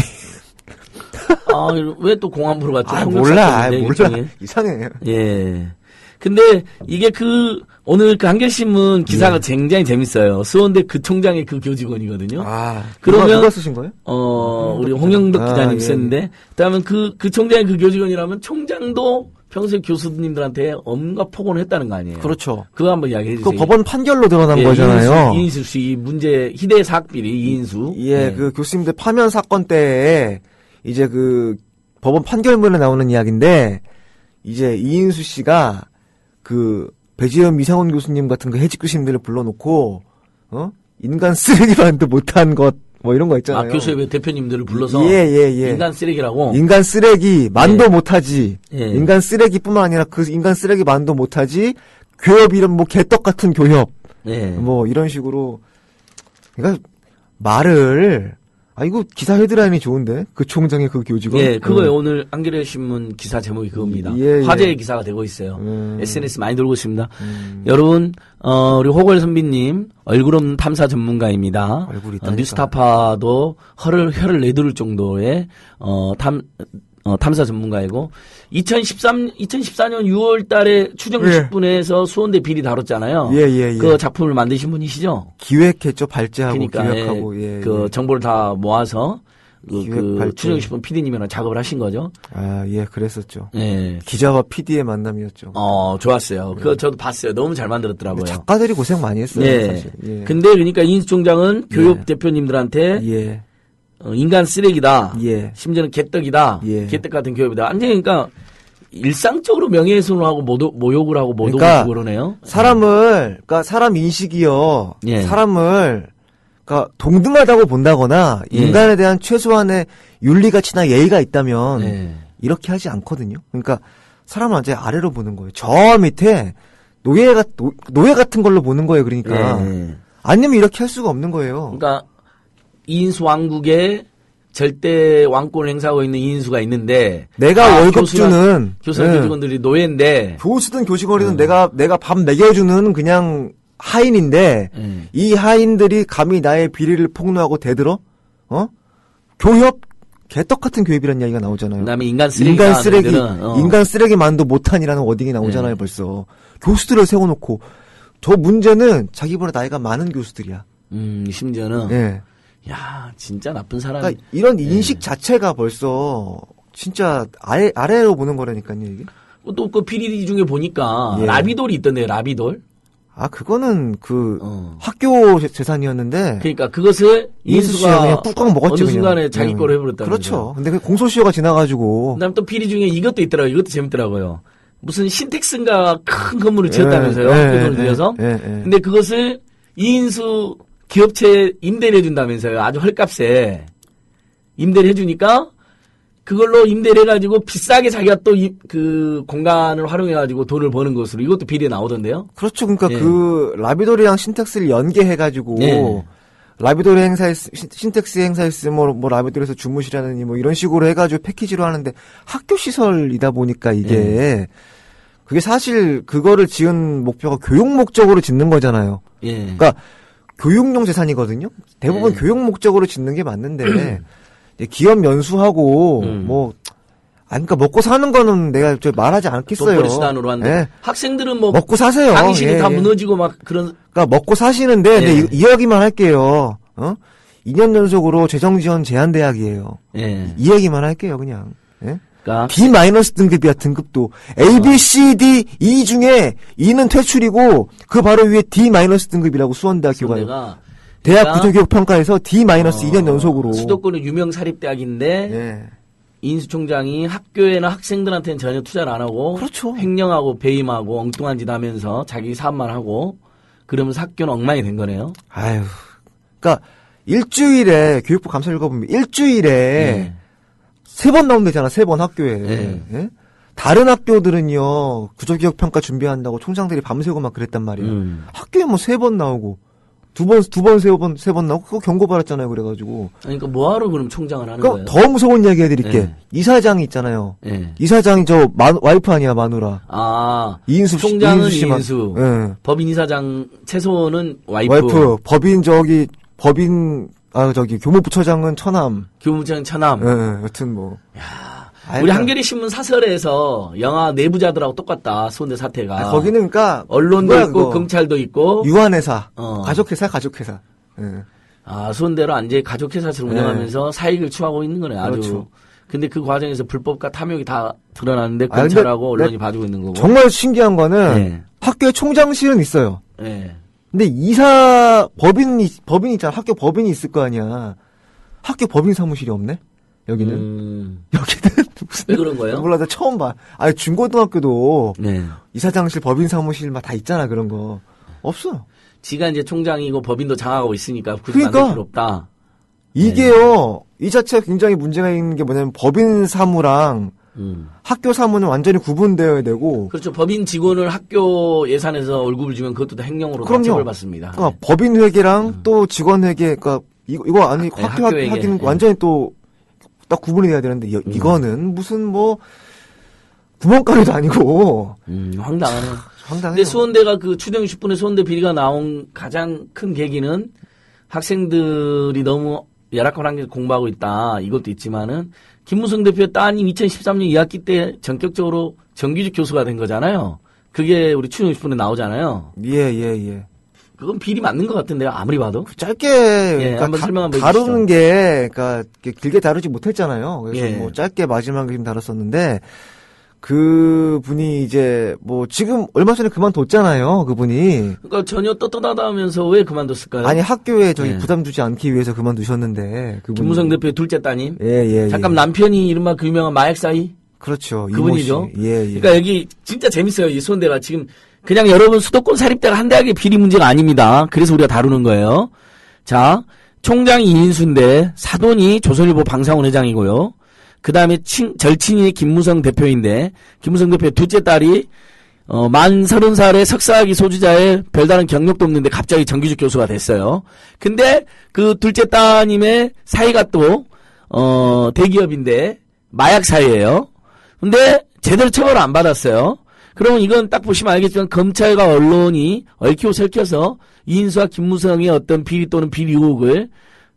왜 또 공안부로 갔죠? 몰라. 일종의. 이상해. 예. 근데 이게 오늘 그 한겨레신문 기사가 굉장히 재밌어요. 수원대 그 총장의 그 교직원이거든요. 그러면 누가 쓰신 거예요? 우리 홍영덕 기자님 예. 썼는데, 그다음에 그 총장의 그 교직원이라면 총장도 평소에 교수님들한테 온갖 폭언을 했다는 거 아니에요? 그렇죠. 그거 한번 이야기해 주세요. 그 법원 판결로 드러난 예, 거잖아요. 이인수 씨 문제 희대 사학비리 이인수. 예, 그 교수님들 파면 사건 때에 이제 그 법원 판결문에 나오는 이야기인데 이제 이인수 씨가 그 배재현 미상원 교수님 같은 그 해직 교수님들을 불러놓고 인간 쓰레기만도 못한 것 뭐 이런 거 있잖아요. 교수협회 대표님들을 불러서 예. 인간 쓰레기라고. 인간 쓰레기 만도 못하지. 예. 인간 쓰레기뿐만 아니라 그 인간 쓰레기 만도 못하지. 교협 이런 뭐 개떡 같은 교협. 예. 뭐 이런 식으로. 그러니까 말을 이거 기사 헤드라인이 좋은데 그 총장의 그 교직원. 예, 그거요. 오늘 한겨레 신문 기사 제목이 그겁니다. 예. 화제의 기사가 되고 있어요. SNS 많이 돌고 있습니다. 여러분, 우리 호걸 선비님 얼굴 없는 탐사 전문가입니다. 얼굴이 있다니까. 뉴스타파도 혀를 내두를 정도의 탐사 전문가이고 2014년 6월 달에 추정 60분에서 수원대 비리 다뤘잖아요. 예. 그 작품을 만드신 분이시죠? 기획했죠. 발제하고 그러니까 기획하고 그 정보를 다 모아서 기획, 발제. 추정 60분 PD님이랑 작업을 하신 거죠. 예, 그랬었죠. 예. 기자와 PD의 만남이었죠. 좋았어요. 그거 저도 봤어요. 너무 잘 만들었더라고요. 작가들이 고생 많이 했어요, 사실. 예. 근데 그러니까 이인수 총장은 교육 대표님들한테 예. 인간 쓰레기다. 예. 심지어는 개떡이다. 예. 개떡 같은 교육이다. 완전히 그러니까 일상적으로 명예훼손을 하고 모욕을 하고 모독을 그러니까 하고 그러네요. 그러니까 사람 인식이요. 예. 사람을 그러니까 동등하다고 본다거나 예. 인간에 대한 최소한의 윤리 가치나 예의가 있다면 예. 이렇게 하지 않거든요. 그러니까 사람을 완전히 아래로 보는 거예요. 저 밑에 노예 같은 걸로 보는 거예요. 그러니까 예. 아니면 이렇게 할 수가 없는 거예요. 그러니까 이인수 왕국의 절대 왕권을 행사하고 있는 이인수가 있는데 내가 월급 주는 교수나 교직원들이 노예인데 교수든 교직원이든 내가 밥 먹여주는 그냥 하인인데 이 하인들이 감히 나의 비리를 폭로하고 대들어? 교협 개떡 같은 교협이라는 이야기가 나오잖아요. 그다음에 인간 쓰레기만도 못한이라는 워딩이 나오잖아요. 벌써 교수들을 세워놓고 저 문제는 자기보다 나이가 많은 교수들이야. 심지어는 예. 야 진짜 나쁜 사람. 그러니까 이런 인식 자체가 벌써 진짜 아래로 보는 거라니까요. 이게. 또 그 비리 중에 보니까 예. 라비돌이 있던데요. 라비돌. 그거는 학교 재산이었는데. 그러니까 그것을 이인수가 그냥 꾹꾹 먹었지. 어느 순간에 자기 거로 해버렸다는 그렇죠. 거죠. 근데 그 공소시효가 지나가지고. 그다음 또 비리 중에 이것도 있더라고요. 이것도 재밌더라고요. 무슨 신텍스인가 큰 건물을 지었다면서요. 그 돈을 들여서. 근데 그것을 이인수 기업체에 임대를 해준다면서요. 아주 헐값에 임대를 해주니까 그걸로 임대를 해가지고 비싸게 자기가 또 그 공간을 활용해가지고 돈을 버는 것으로 이것도 비리에 나오던데요. 그렇죠. 그러니까 그 라비도리랑 신텍스를 연계해가지고 라비도리 신텍스 행사했으면 뭐 라비도리에서 주무시라느니 뭐 이런 식으로 해가지고 패키지로 하는데 학교 시설이다 보니까 이게 그게 사실 그거를 지은 목표가 교육 목적으로 짓는 거잖아요. 그러니까 교육용 재산이거든요. 대부분 교육 목적으로 짓는 게 맞는데 기업 연수하고 뭐 그러니까 먹고 사는 거는 내가 말하지 않겠어요. 돈벌이 수단으로 하는데 학생들은 뭐 먹고 사세요. 강의실이 다 무너지고 막 그런. 그러니까 먹고 사시는데 근데 이야기만 할게요. 2년 연속으로 재정 지원 제한 대학이에요. 이 얘기만 할게요, 그냥. 그러니까 D- 등급이야, 등급도. A, B, C, D, E 중에 E는 퇴출이고, 그 바로 위에 D- 등급이라고 수원대학교가요. 수원대가 대학 그러니까 구조교육평가에서 D- 2년 연속으로. 수도권의 유명 사립대학인데 예. 이인수 총장이 학교에는 학생들한테는 전혀 투자를 안 하고 그렇죠. 횡령하고 배임하고 엉뚱한 짓 하면서 자기 사업만 하고 그러면서 학교는 엉망이 된 거네요. 아유. 그러니까 일주일에 교육부 감사 읽어보면 일주일에 3번 나온대잖아. 3번 학교에. 네. 예? 다른 학교들은요. 구조개혁평가 준비한다고 총장들이 밤새고 막 그랬단 말이야. 학교에 뭐 3번 나오고 세 번 나오고 그거 경고받았잖아요. 그래가지고. 그러니까 뭐하러 그럼 총장을 하는 그러니까 거예요? 더 무서운 이야기 해드릴게. 네. 이사장이 있잖아요. 네. 이사장이 와이프 아니야, 마누라. 아, 이인수 총장은 이인수 씨만. 이인수, 예. 법인 이사장 최소는 와이프, 교무부처장은 처남. 교무부장 처남. 예, 여튼 뭐. 우리 한겨레 신문 사설에서 영화 내부자들하고 똑같다. 수원대 사태가. 거기는 그러니까 언론도 뭐야, 있고 그거. 검찰도 있고 유한회사, 어. 가족회사. 예. 아, 수원대로 완전히 가족회사처럼 네. 운영하면서 사익을 추구하고 있는 거네. 아주. 그렇죠. 근데 그 과정에서 불법과 탐욕이 다 드러나는데 아, 근데 검찰하고 언론이 내- 봐주고 있는 거고. 정말 신기한 거는 네. 학교에 총장실은 있어요. 네. 근데 법인이 있잖아. 학교 법인이 있을 거 아니야. 학교 법인 사무실이 없네? 여기는? 여기는 무슨. 왜 그런 거예요? 몰라, 나 처음 봐. 아니, 중고등학교도 네. 이사장실, 법인 사무실 막 다 있잖아, 그런 거. 없어. 지가 이제 총장이고 법인도 장악하고 있으니까 굳이 그러니까. 만들 필요 없다. 이게요, 이 자체가 굉장히 문제가 있는 게 뭐냐면 법인 사무랑 학교 사무는 완전히 구분되어야 되고. 그렇죠. 법인 직원을 학교 예산에서 월급을 주면 그것도 다 횡령으로 다 그럼요. 처벌받습니다. 그러니까 법인 회계랑 또 직원 회계, 그러니까 이거 아니 네, 학교 학교 회계. 하기는 네. 완전히 또 딱 구분이 돼야 되는데 이거는 무슨 뭐 구멍가게도 아니고 황당하네. 황당해요. 근데 수원대가 그 추경 10분의 수원대 비리가 나온 가장 큰 계기는 학생들이 너무 열악한 환경에서 공부하고 있다. 이것도 있지만은 김무성 대표 따님 2013년 2학기 때 전격적으로 정규직 교수가 된 거잖아요. 그게 우리 추경 10분에 나오잖아요. 예. 그건 비리 맞는 것 같은데요. 아무리 봐도. 짧게 그러니까 한번 설명 한번 다루는 게 그러니까 길게 다루지 못했잖아요. 그래서 예. 뭐 짧게 마지막에 좀 다뤘었는데 그 분이 이제 뭐 지금 얼마 전에 그만뒀잖아요. 그분이. 그러니까 전혀 떳떳하다면서 왜 그만뒀을까요? 아니 학교에 예. 부담 주지 않기 위해서 그만두셨는데 그분이. 김무성 대표의 둘째 따님. 예. 잠깐 남편이 이른바 그 유명한 마약사이. 그렇죠. 그분이죠. 이모 씨. 예. 그러니까 여기 진짜 재밌어요. 이 수원대가 지금 그냥 여러분 수도권 사립대가 한 대학의 비리 문제가 아닙니다. 그래서 우리가 다루는 거예요. 자, 총장이 이인수인데 사돈이 조선일보 방상훈 회장이고요. 그 다음에 절친이 김무성 대표인데 김무성 대표의 둘째 딸이 만 30살의 석사학위 소지자의 별다른 경력도 없는데 갑자기 정규직 교수가 됐어요. 근데 그 둘째 따님의 사이가 또 대기업인데 마약 사이예요. 근데 제대로 처벌을 안 받았어요. 그러면 이건 딱 보시면 알겠지만 검찰과 언론이 얽히고 설켜서 이인수와 김무성의 어떤 비리 또는 비리 의혹을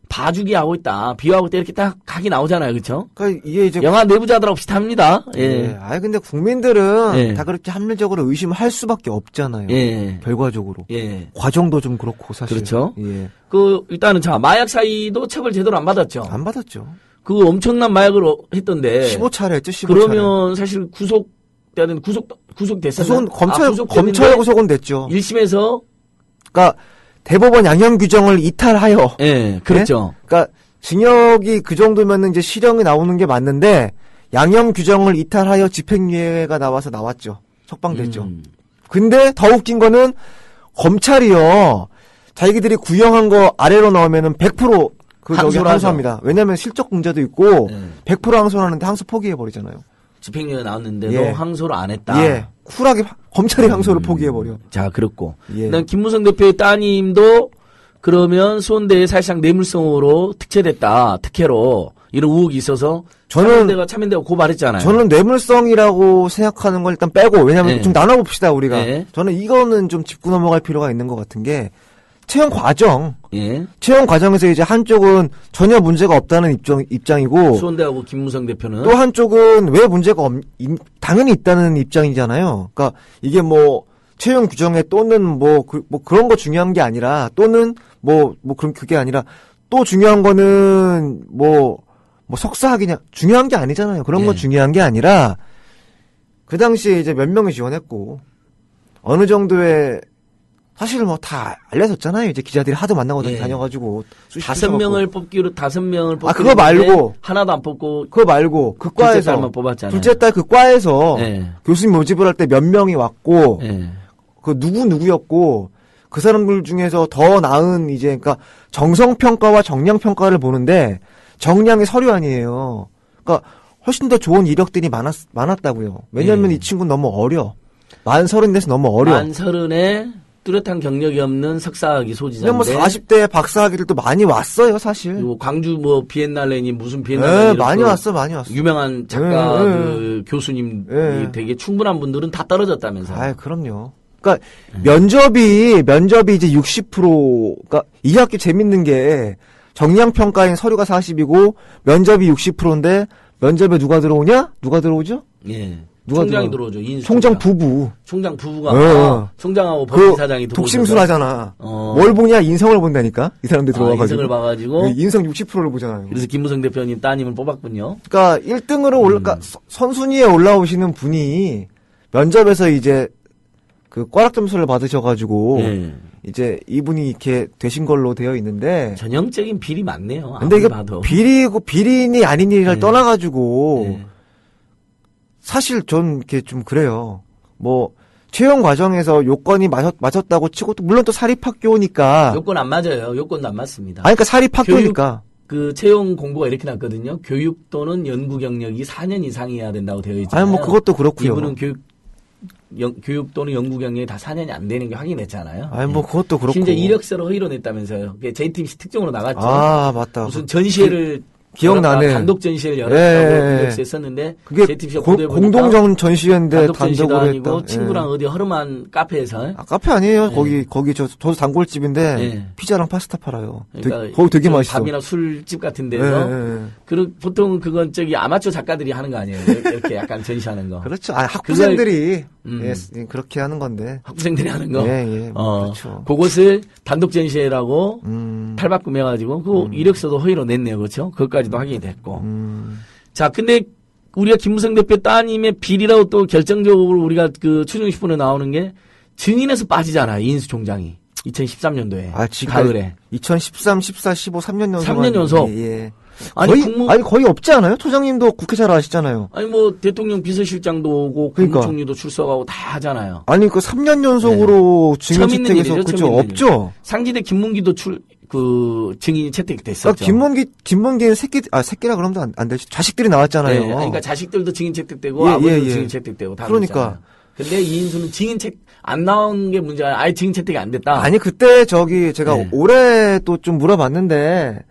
봐주기 하고 있다. 비하하고 있다. 이렇게 딱 각이 나오잖아요. 그렇죠? 그러니까 이게 이제 영화 내부자들하고 비슷합니다. 예. 예. 아니 근데 국민들은 예. 다 그렇게 합리적으로 의심할 수밖에 없잖아요. 예. 결과적으로. 예. 과정도 좀 그렇고 사실. 그렇죠. 예. 일단은 마약 사이도 처벌 제대로 안 받았죠. 안 받았죠. 그 엄청난 마약을 했던데. 15차례 했죠. 15차례. 그러면 사실 구속됐었나? 검찰 구속은 됐죠. 1심에서 그러니까 대법원 양형 규정을 이탈하여. 예, 그렇죠. 네? 그러니까 징역이 그 정도면 이제 실형이 나오는 게 맞는데 양형 규정을 이탈하여 집행유예가 나왔죠. 석방됐죠. 근데 더 웃긴 거는 검찰이요. 자기들이 구형한 거 아래로 나오면은 100% 항소합니다. 왜냐면 실적 문제도 있고 100% 항소하는데 항소 포기해 버리잖아요. 집행유예 나왔는데도 예. 항소를 안 했다. 예. 쿨하게 검찰이 항소를 포기해 버려. 자, 그렇고. 예. 그다음 김무성 대표의 따님도 그러면 수원대에 사실상 뇌물성으로 특채됐다. 특혜로 이런 의혹이 있어서 참여연대가 고발했잖아요. 저는 뇌물성이라고 생각하는 걸 일단 빼고 왜냐하면 좀 나눠봅시다 우리가. 저는 이거는 좀 짚고 넘어갈 필요가 있는 것 같은 게 채용 과정. 채용 과정에서 이제 한쪽은 전혀 문제가 없다는 입장이고 수원대하고 김무성 대표는 또 한쪽은 왜 문제가 당연히 있다는 입장이잖아요. 그러니까 이게 뭐 채용 규정에 또는 뭐 그런 거 중요한 게 아니라 또는 그런 그게 아니라 또 중요한 거는 뭐 뭐 석사학위냐 중요한 게 아니잖아요. 그런 거 예. 중요한 게 아니라 그 당시에 이제 몇 명이 지원했고 어느 정도의 사실 뭐 다 알려졌잖아요. 이제 기자들이 하도 만나고 예. 다녀가지고 5명을 뽑기로 5명을 뽑기로 그거 말고 하나도 안 뽑고 그거 말고 그 둘째 과에서 딸만 뽑았잖아요. 둘째 딸 그 과에서 예. 교수님 모집을 할 때 몇 명이 왔고 예. 그 누구였고 그 사람들 중에서 더 나은 이제 그러니까 정성 평가와 정량 평가를 보는데 정량이 서류 아니에요. 그러니까 훨씬 더 좋은 이력들이 많았다고요. 왜냐하면 예. 이 친구는 너무 어려. 만 30대에서 너무 어려. 만 30에 뚜렷한 경력이 없는 석사학위 소지자인데. 근데 뭐 40대 박사학위들도 많이 왔어요, 사실. 그리고 광주 뭐 비엔날레니 무슨 비엔날레니 많이 왔어. 유명한 작가 그 교수님 되게 충분한 분들은 다 떨어졌다면서요. 아, 그럼요. 그러니까 면접이 이제 60%가 이 학교 재밌는 게 정량 평가인 서류가 40이고 면접이 60%인데 면접에 누가 들어오냐? 누가 들어오죠? 예. 누가 총장이 들어오죠. 총장 부부. 총장 부부가 총장하고 법인사장이 들어오죠. 독심술하잖아. 뭘 보냐? 인성을 본다니까. 이 사람들 들어와가지고. 인성을 봐가지고. 인성 60%를 보잖아요. 그래서 김무성 대표님 따님을 뽑았군요. 그러니까 1등으로 그러니까 선순위에 올라오시는 분이 면접에서 이제 그 꽈락 점수를 받으셔가지고 이제 이분이 이렇게 되신 걸로 되어 있는데 전형적인 비리 맞네요. 근데 이게 봐도. 비리인이 아닌 일을 떠나가지고 사실 전 이렇게 좀 그래요. 뭐 채용 과정에서 요건이 맞았다고 치고 또 물론 또 사립학교니까 요건 안 맞아요. 요건도 안 맞습니다. 그러니까 사립학교니까 그 채용 공고가 이렇게 났거든요. 교육 또는 연구 경력이 4년 이상이어야 된다고 되어 있잖아요. 아니 뭐 그것도 그렇고요. 이분은 교육 또는 연구 경력이 다 4년이 안 되는 게 확인됐잖아요. 아니 뭐 그것도 그렇고. 심지어 이력서로 허위로 냈다면서요. JTBC 특종으로 나갔죠. 아 맞다. 무슨 전시회를 기억나네. 단독 전시회를 열었다고 이력서에 썼는데 그게 JTBC가 공동 전시회인데 단독 전시도 단독으로 아니고 했다. 친구랑 어디 허름한 카페에서 카페 아니에요. 거기 저도 단골집인데 피자랑 파스타 팔아요. 그러니까 거기 되게 맛있어. 밥이나 술집 같은 데서 보통 그건 아마추어 작가들이 하는 거 아니에요. 이렇게 약간 전시하는 거. 그렇죠. 학부생들이 그렇게 하는 건데. 학부생들이 하는 거. 그렇죠. 그것을 단독 전시회라고 탈바꿈해가지고 그 이력서도 허위로 냈네요. 그렇죠? 그것까지도 확인이 됐고. 자, 근데 우리가 김무성 대표 따님의 비리라고 또 결정적으로 우리가 그 추정식분에 나오는 게 증인에서 빠지잖아. 이인수 총장이 2013년도에 가을에. 2013, 14, 15, 3년 연속. 3년 연속. 예. 아니 거의 없지 않아요? 초장님도 국회 잘 아시잖아요. 아니 뭐 대통령 비서실장도 오고 그러니까. 국무총리도 출석하고 다 하잖아요. 아니 그 3년 연속으로 증인 채택에서 그렇죠. 없죠. 상지대 김문기도 증인이 채택이 됐었죠. 그러니까 김문기는 새끼라 그러면 안 되지. 자식들이 나왔잖아요. 그러니까 자식들도 증인 채택되고 아버지도 증인 채택되고 다 그러니까. 근데 이인수는 증인 안 나온 게 문제가 아예 증인 채택이 안 됐다. 아니 그때 제가 올해 또 좀 물어봤는데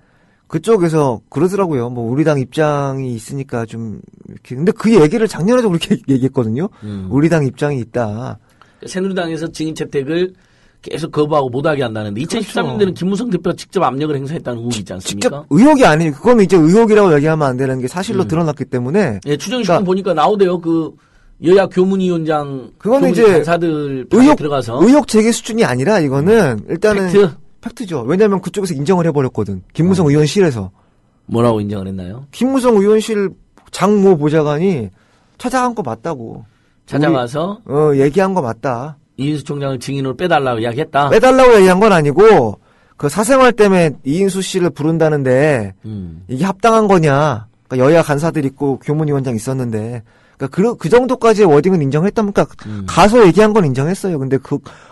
그쪽에서 그러더라고요. 뭐 우리 당 입장이 있으니까 좀 이렇게. 근데 그 얘기를 작년에도 그렇게 얘기했거든요. 우리 당 입장이 있다. 새누리당에서 증인 채택을 계속 거부하고 못하게 한다는데 2013년에는 김무성 대표가 직접 압력을 행사했다는 의혹이 있지 않습니까? 직접 의혹이 아니에요. 그거는 이제 의혹이라고 얘기하면 안 되는 게 사실로 드러났기 때문에. 예, 추정식품 보니까 나오대요. 그 여야 교문위원장, 그거는 이제 간사들 들어가서 의혹 제기 수준이 아니라 이거는 일단은 팩트죠. 왜냐하면 그쪽에서 인정을 해버렸거든. 김무성 의원실에서. 뭐라고 인정을 했나요? 김무성 의원실 장모 보좌관이 찾아간 거 맞다고. 찾아가서 얘기한 거 맞다. 이인수 총장을 증인으로 빼달라고 이야기했다. 빼달라고 얘기한 건 아니고 그 사생활 때문에 이인수 씨를 부른다는데 이게 합당한 거냐. 그러니까 여야 간사들 있고 교문위원장 있었는데. 그러니까 그 정도까지의 워딩은 인정했다니까 가서 얘기한 건 인정했어요. 근데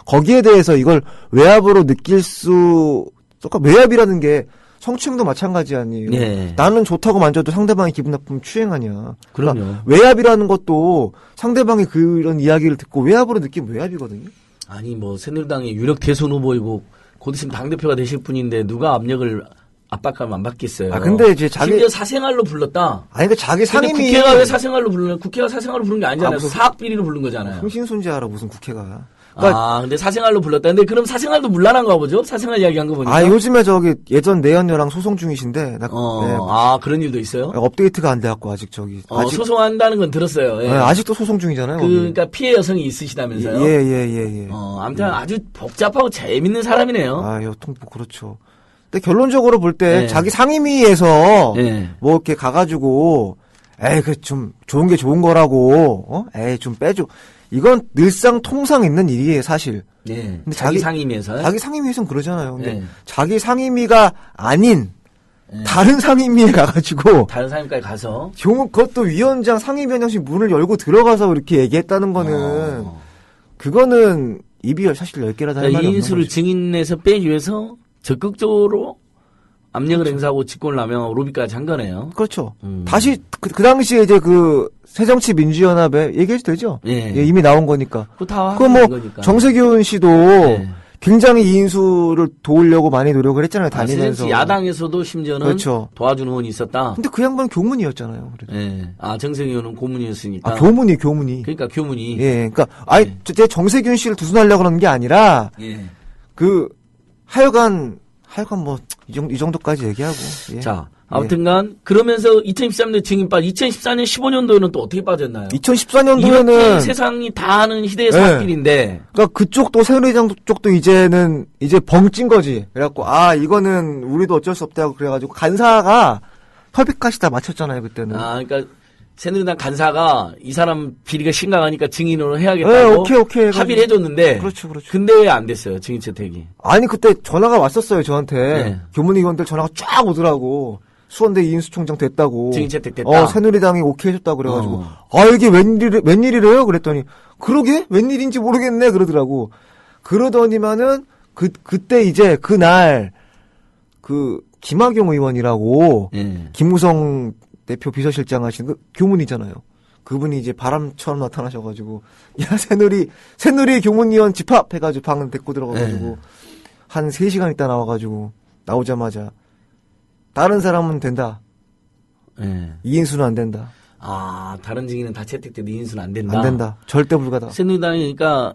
거기에 대해서 이걸 외압으로 느낄 그러니까 외압이라는 게 성추행도 마찬가지 아니에요. 네. 나는 좋다고 만져도 상대방이 기분 나쁘면 추행 아니야. 그럼요. 그러니까 외압이라는 것도 상대방이 그런 이야기를 듣고 외압으로 느끼면 외압이거든요. 아니 뭐 새누리당의 유력 대선 후보이고 곧 있으면 당대표가 되실 분인데 누가 압박하면 안 받겠어요. 근데 이제 심지어 사생활로 불렀다. 아니, 자기 상임위. 국회가 왜 사생활로 부르냐? 국회가 사생활로 부른 게 아니잖아요. 사학비리로 부른 거잖아요. 흥신순지하라 무슨 국회가. 그러니까 근데 사생활로 불렀다. 근데 그럼 사생활도 물란한가 보죠? 사생활 이야기한 거 보니까. 요즘에 예전 내연녀랑 소송 중이신데. 그런 일도 있어요? 업데이트가 안 돼갖고 아직 소송한다는 건 들었어요. 예. 아직도 소송 중이잖아요. 그러니까 피해 여성이 있으시다면서요? 예. 아무튼 아주 복잡하고 재밌는 사람이네요. 여통 그렇죠. 근데 결론적으로 볼 때 네. 자기 상임위에서 네. 뭐 이렇게 가가지고 에이 그 좀 좋은 게 좋은 거라고 에이 좀 빼줘. 이건 늘상 통상 있는 일이에요 사실. 네. 근데 자기 상임위에서. 자기 상임위에서는 그러잖아요. 근데 네. 자기 상임위가 아닌 네. 다른 상임위에 가가지고 다른 상임까지 가서. 그것도 위원장 상임위원장실 문을 열고 들어가서 이렇게 얘기했다는 거는 그거는 입이 사실 10개라도 할 말이 없는 이인수를 거죠. 증인에서 빼기 위해서 적극적으로 압력을 행사하고 직권을 하면 로비까지 한 거네요. 그렇죠. 다시 그 당시에 이제 그 새정치민주연합에 얘기해도 되죠. 예. 예, 이미 나온 거니까. 그거 다 그 뭐 하는 거니까. 정세균 씨도 네. 굉장히 이인수를 도우려고 많이 노력을 했잖아요. 다니면서. 새정치 야당에서도 심지어는 그렇죠. 도와주는 의원이 있었다. 근데 그 양반은 교문이었잖아요. 그래도. 예. 정세균 의원은 고문이었으니까. 교문이. 그러니까 교문이. 예, 그러니까 제 정세균 씨를 두둔하려고 그러는 게 아니라 예. 그 하여간 뭐 이 정도까지 얘기하고. 예. 자, 아무튼간 그러면서 2013년 증인 빠져 2014년 15년도에는 또 어떻게 빠졌나요? 2014년도에는 이렇게 세상이 다 아는 희대의 사길인데. 그러니까 그쪽도 새누리당 쪽도 이제 벙 찐 거지. 그래갖고 이거는 우리도 어쩔 수 없다고 그래가지고 간사가 협의까지 다 맞췄잖아요 그때는. 그러니까 새누리당 간사가 이 사람 비리가 심각하니까 증인으로 해야겠다고 네, 오케이 합의를 해줬는데. 그렇죠. 근데 왜 안 됐어요 증인 채택이? 아니 그때 전화가 왔었어요 저한테. 네. 교문의원들 전화가 쫙 오더라고. 수원대 이인수 총장 됐다고. 증인 채택 됐다. 새누리당이 오케이 해줬다고 그래가지고. 이게 웬일이래요? 그랬더니, 그러게? 웬일인지 모르겠네? 그러더라고. 그러더니만은, 그때 이제, 그날, 김학용 의원이라고, 김무성 대표 비서실장 하신 교문이잖아요. 그분이 이제 바람처럼 나타나셔가지고, 야, 새누리 교문의원 집합해가지고 방을 데리고 들어가가지고, 한 3시간 있다 나와가지고, 나오자마자, 다른 사람은 된다. 이인수는 안 된다. 다른 증인은 다 채택돼도 이인수는 안 된다. 안 된다. 절대 불가다. 새누리당이 그러니까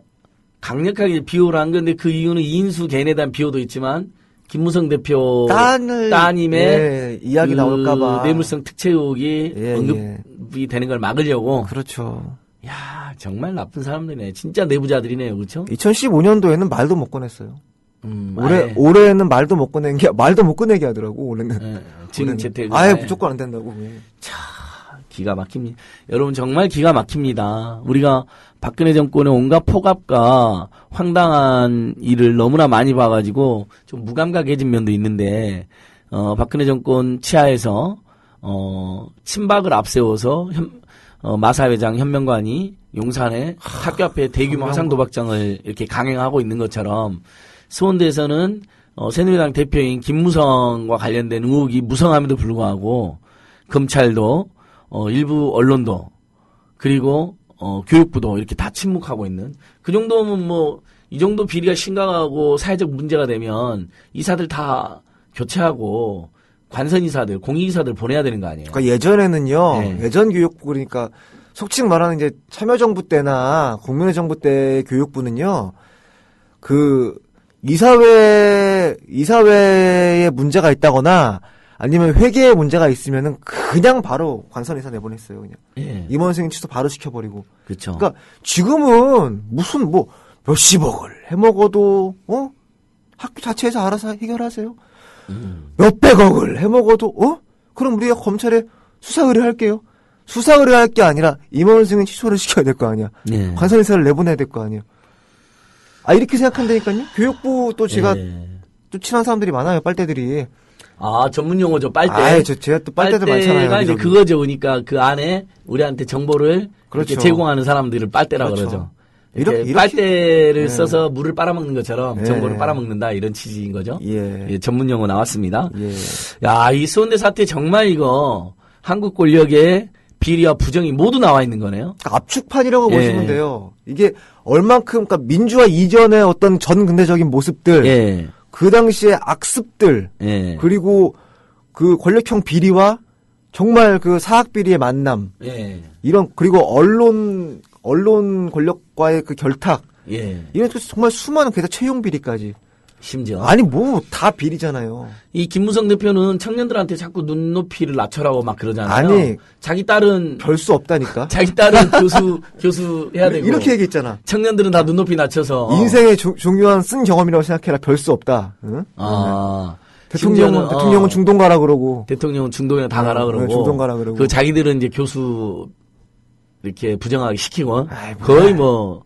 강력하게 비호를 한 건데 그 이유는 이인수 개인에 대한 비호도 있지만 김무성 대표 따님의 이야기 나올까봐 뇌물성 특채 의혹이 언급이 되는 걸 막으려고. 그렇죠. 야 정말 나쁜 사람들이네. 진짜 내부자들이네요. 그렇죠? 2015년도에는 말도 못 꺼냈어요. 올해는 말도 못 꺼내게 하더라고, 올해는. 증인 채택. 무조건 안 된다고. 자, 기가 막힙니다. 여러분, 정말 기가 막힙니다. 우리가 박근혜 정권의 온갖 폭압과 황당한 일을 너무나 많이 봐가지고, 좀 무감각해진 면도 있는데, 박근혜 정권 치하에서, 친박을 앞세워서, 마사회장 현명관이 용산에 학교 앞에 대규모 화상도박장을 이렇게 강행하고 있는 것처럼, 수원대에서는 새누리당 대표인 김무성과 관련된 의혹이 무성함에도 불구하고 검찰도 일부 언론도 그리고 교육부도 이렇게 다 침묵하고 있는 그 정도면 뭐 이 정도 비리가 심각하고 사회적 문제가 되면 이사들 다 교체하고 관선이사들 공익이사들 보내야 되는 거 아니에요? 그러니까 예전에는요. 예전 교육부 그러니까 속칭 말하는 이제 참여정부 때나 국민의 정부 때 교육부는요. 이사회에 문제가 있다거나 아니면 회계에 문제가 있으면은 그냥 바로 관선이사 내보냈어요, 그냥. 임원 승인 취소 바로 시켜버리고. 그렇죠. 그러니까 지금은 무슨 몇십억을 해먹어도 학교 자체에서 알아서 해결하세요. 몇백억을 해먹어도 그럼 우리가 검찰에 수사 의뢰할게요. 수사 의뢰할 게 아니라 임원 승인 취소를 시켜야 될 거 아니야. 관선이사를 내보내야 될 거 아니에요. 이렇게 생각한다니까요? 교육부 또 제가 또 친한 사람들이 많아요, 빨대들이. 전문 용어죠, 빨대. 제가 또 빨대들 많잖아요. 빨대가 이제 그거죠. 그러니까 그 안에 우리한테 정보를 그렇죠. 이렇게 제공하는 사람들을 빨대라고 그러죠. 이렇게 빨대를 써서 물을 빨아먹는 것처럼 정보를 빨아먹는다 이런 취지인 거죠. 전문 용어 나왔습니다. 야, 이 수원대 사태 정말 이거 한국 권력의 비리와 부정이 모두 나와 있는 거네요. 압축판이라고 보시면 돼요. 이게 얼만큼 그러니까 민주화 이전의 어떤 전 근대적인 모습들, 그 당시의 악습들, 그리고 그 권력형 비리와 정말 그 사학 비리의 만남, 이런 그리고 언론 권력과의 그 결탁, 이런 정말 수많은 게다가 채용 비리까지. 심지어. 다 비리잖아요. 이 김무성 대표는 청년들한테 자꾸 눈높이를 낮춰라고 막 그러잖아요. 자기 딸은. 별 수 없다니까. 자기 딸은 교수 해야 되고. 이렇게 얘기했잖아. 청년들은 다 눈높이 낮춰서. 인생의 중요한 쓴 경험이라고 생각해라. 별 수 없다. 응? 대통령은 중동 가라 그러고. 대통령은 중동에 다 가라 그러고. 중동 가라 그러고. 그 자기들은 이제 교수 이렇게 부정하게 시키고. 거의 뭐,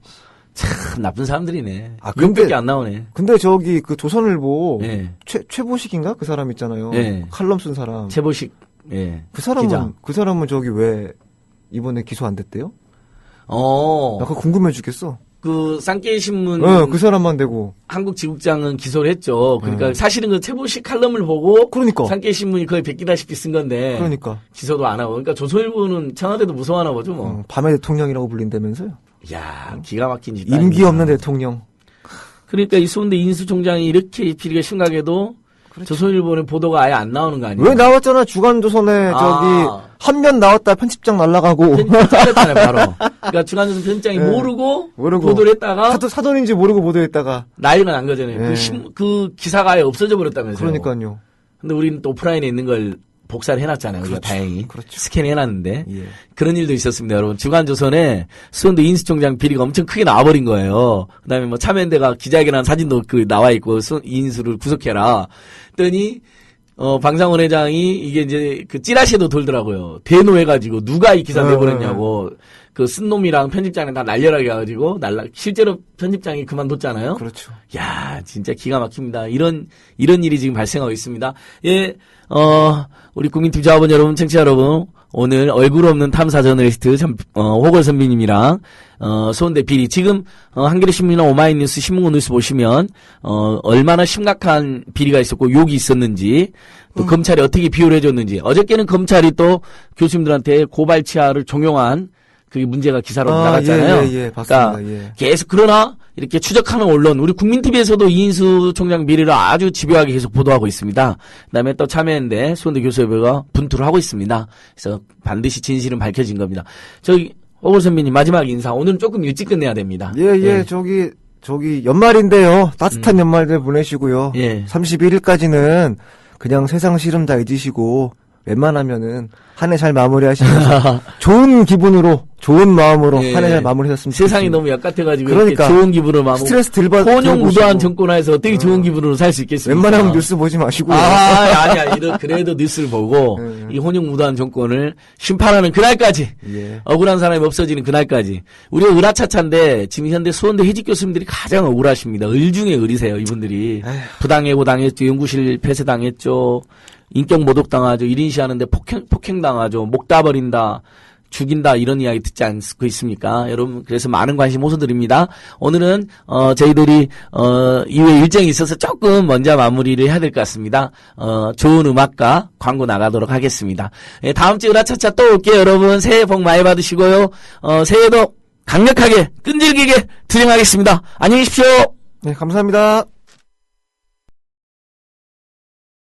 참 나쁜 사람들이네. 근데 안 나오네. 근데 저기 그 조선일보 최보식인가 그 사람 있잖아요. 칼럼 쓴 사람. 최보식. 그 사람은 저기 왜 이번에 기소 안 됐대요? 나 그거 궁금해 죽겠어. 그 쌍깨 신문. 그 사람만 되고. 한국 지국장은 기소를 했죠. 그러니까 사실은 그 최보식 칼럼을 보고. 그러니까. 쌍깨 신문이 거의 베끼다시피 쓴 건데. 그러니까. 기소도 안 하고. 그러니까 조선일보는 청와대도 무서워하나 보죠, 뭐. 밤의 대통령이라고 불린다면서요? 야, 기가 막힌 짓. 임기 없는 대통령. 그러니까 이 수원대 인수 총장이 이렇게 비리가 심각해도 그렇죠. 조선일보는 보도가 아예 안 나오는 거 아니에요? 왜 나왔잖아. 주간조선에 저기 한 면 나왔다 편집장 날라가고. 편집 잘렸잖아요, 바로. 그러니까 주간조선 편집장이 모르고 보도를 했다가 사돈인지 모르고 보도했다가 난리가 난 거잖아요. 그 기사가 아예 없어져 버렸다면서요. 그러니까요. 근데 우리는 또 오프라인에 있는 걸 복사를 해놨잖아요. 우리가 다행히. 스캔해놨는데. 그런 일도 있었습니다, 여러분. 주간조선에 수원대 인수총장 비리가 엄청 크게 나와버린 거예요. 그 다음에 뭐 참여연대가 기자회견한 사진도 나와있고, 인수를 구속해라. 했더니, 방상원 회장이 이게 이제 그 찌라시도 돌더라고요. 대노해가지고 누가 이 기사 내보냈냐고. 그 쓴 놈이랑 편집장이 다 날려라 해가지고 실제로 편집장이 그만뒀잖아요. 그렇죠. 야, 진짜 기가 막힙니다. 이런 일이 지금 발생하고 있습니다. 우리 국민TV 자원 여러분, 청취자 여러분, 오늘 얼굴 없는 탐사 저널리스트 호걸 선배님이랑 수원대 비리 지금 한겨레 신문이나 오마이뉴스 신문고 뉴스 보시면 얼마나 심각한 비리가 있었고 욕이 있었는지 또 검찰이 어떻게 비호를 해줬는지 어저께는 검찰이 또 교수님들한테 고발 치하를 종용한 그게 문제가 기사로 나갔잖아요. 봤습니다. 그러니까 계속 그러나 이렇게 추적하는 언론, 우리 국민TV에서도 이인수 총장 비리를 아주 집요하게 계속 보도하고 있습니다. 그다음에 또 참여연대 수원대 교수협회가 분투를 하고 있습니다. 그래서 반드시 진실은 밝혀진 겁니다. 저기 호걸 선배님 마지막 인사. 오늘은 조금 일찍 끝내야 됩니다. 저기 연말인데요. 따뜻한 연말들 보내시고요. 31일까지는 그냥 세상 시름 다 잊으시고 웬만하면은 한 해 잘 마무리하시면서 좋은 기분으로 좋은 마음으로 한 해 잘 마무리하셨으면 좋겠습니다. 세상이 너무 약같아가지고 그러니까 이렇게 좋은 기분으로 마무리. 스트레스 덜 받고 혼용무도한 정권하에서 어떻게 좋은 기분으로 살 수 있겠습니까? 웬만하면 뉴스 보지 마시고요. 아니야. 그래도 뉴스를 보고 이 혼용무도한 정권을 심판하는 그날까지 억울한 사람이 없어지는 그날까지 우리가 을하차차인데 지금 현대 수원대 해직 교수님들이 가장 억울하십니다. 을 중에 을이세요. 이분들이 부당해고 당했죠. 연구실 폐쇄당했죠. 인격 모독당하죠. 1인 시하는데 폭행당하죠. 목 따버린다. 죽인다. 이런 이야기 듣지 않고 있습니까? 여러분, 그래서 많은 관심 호소드립니다. 오늘은, 저희들이, 이후에 일정이 있어서 조금 먼저 마무리를 해야 될 것 같습니다. 좋은 음악과 광고 나가도록 하겠습니다. 다음 주에 으라차차 또 올게요. 여러분, 새해 복 많이 받으시고요. 새해도 강력하게, 끈질기게 진행하겠습니다. 안녕히 계십시오. 네, 감사합니다.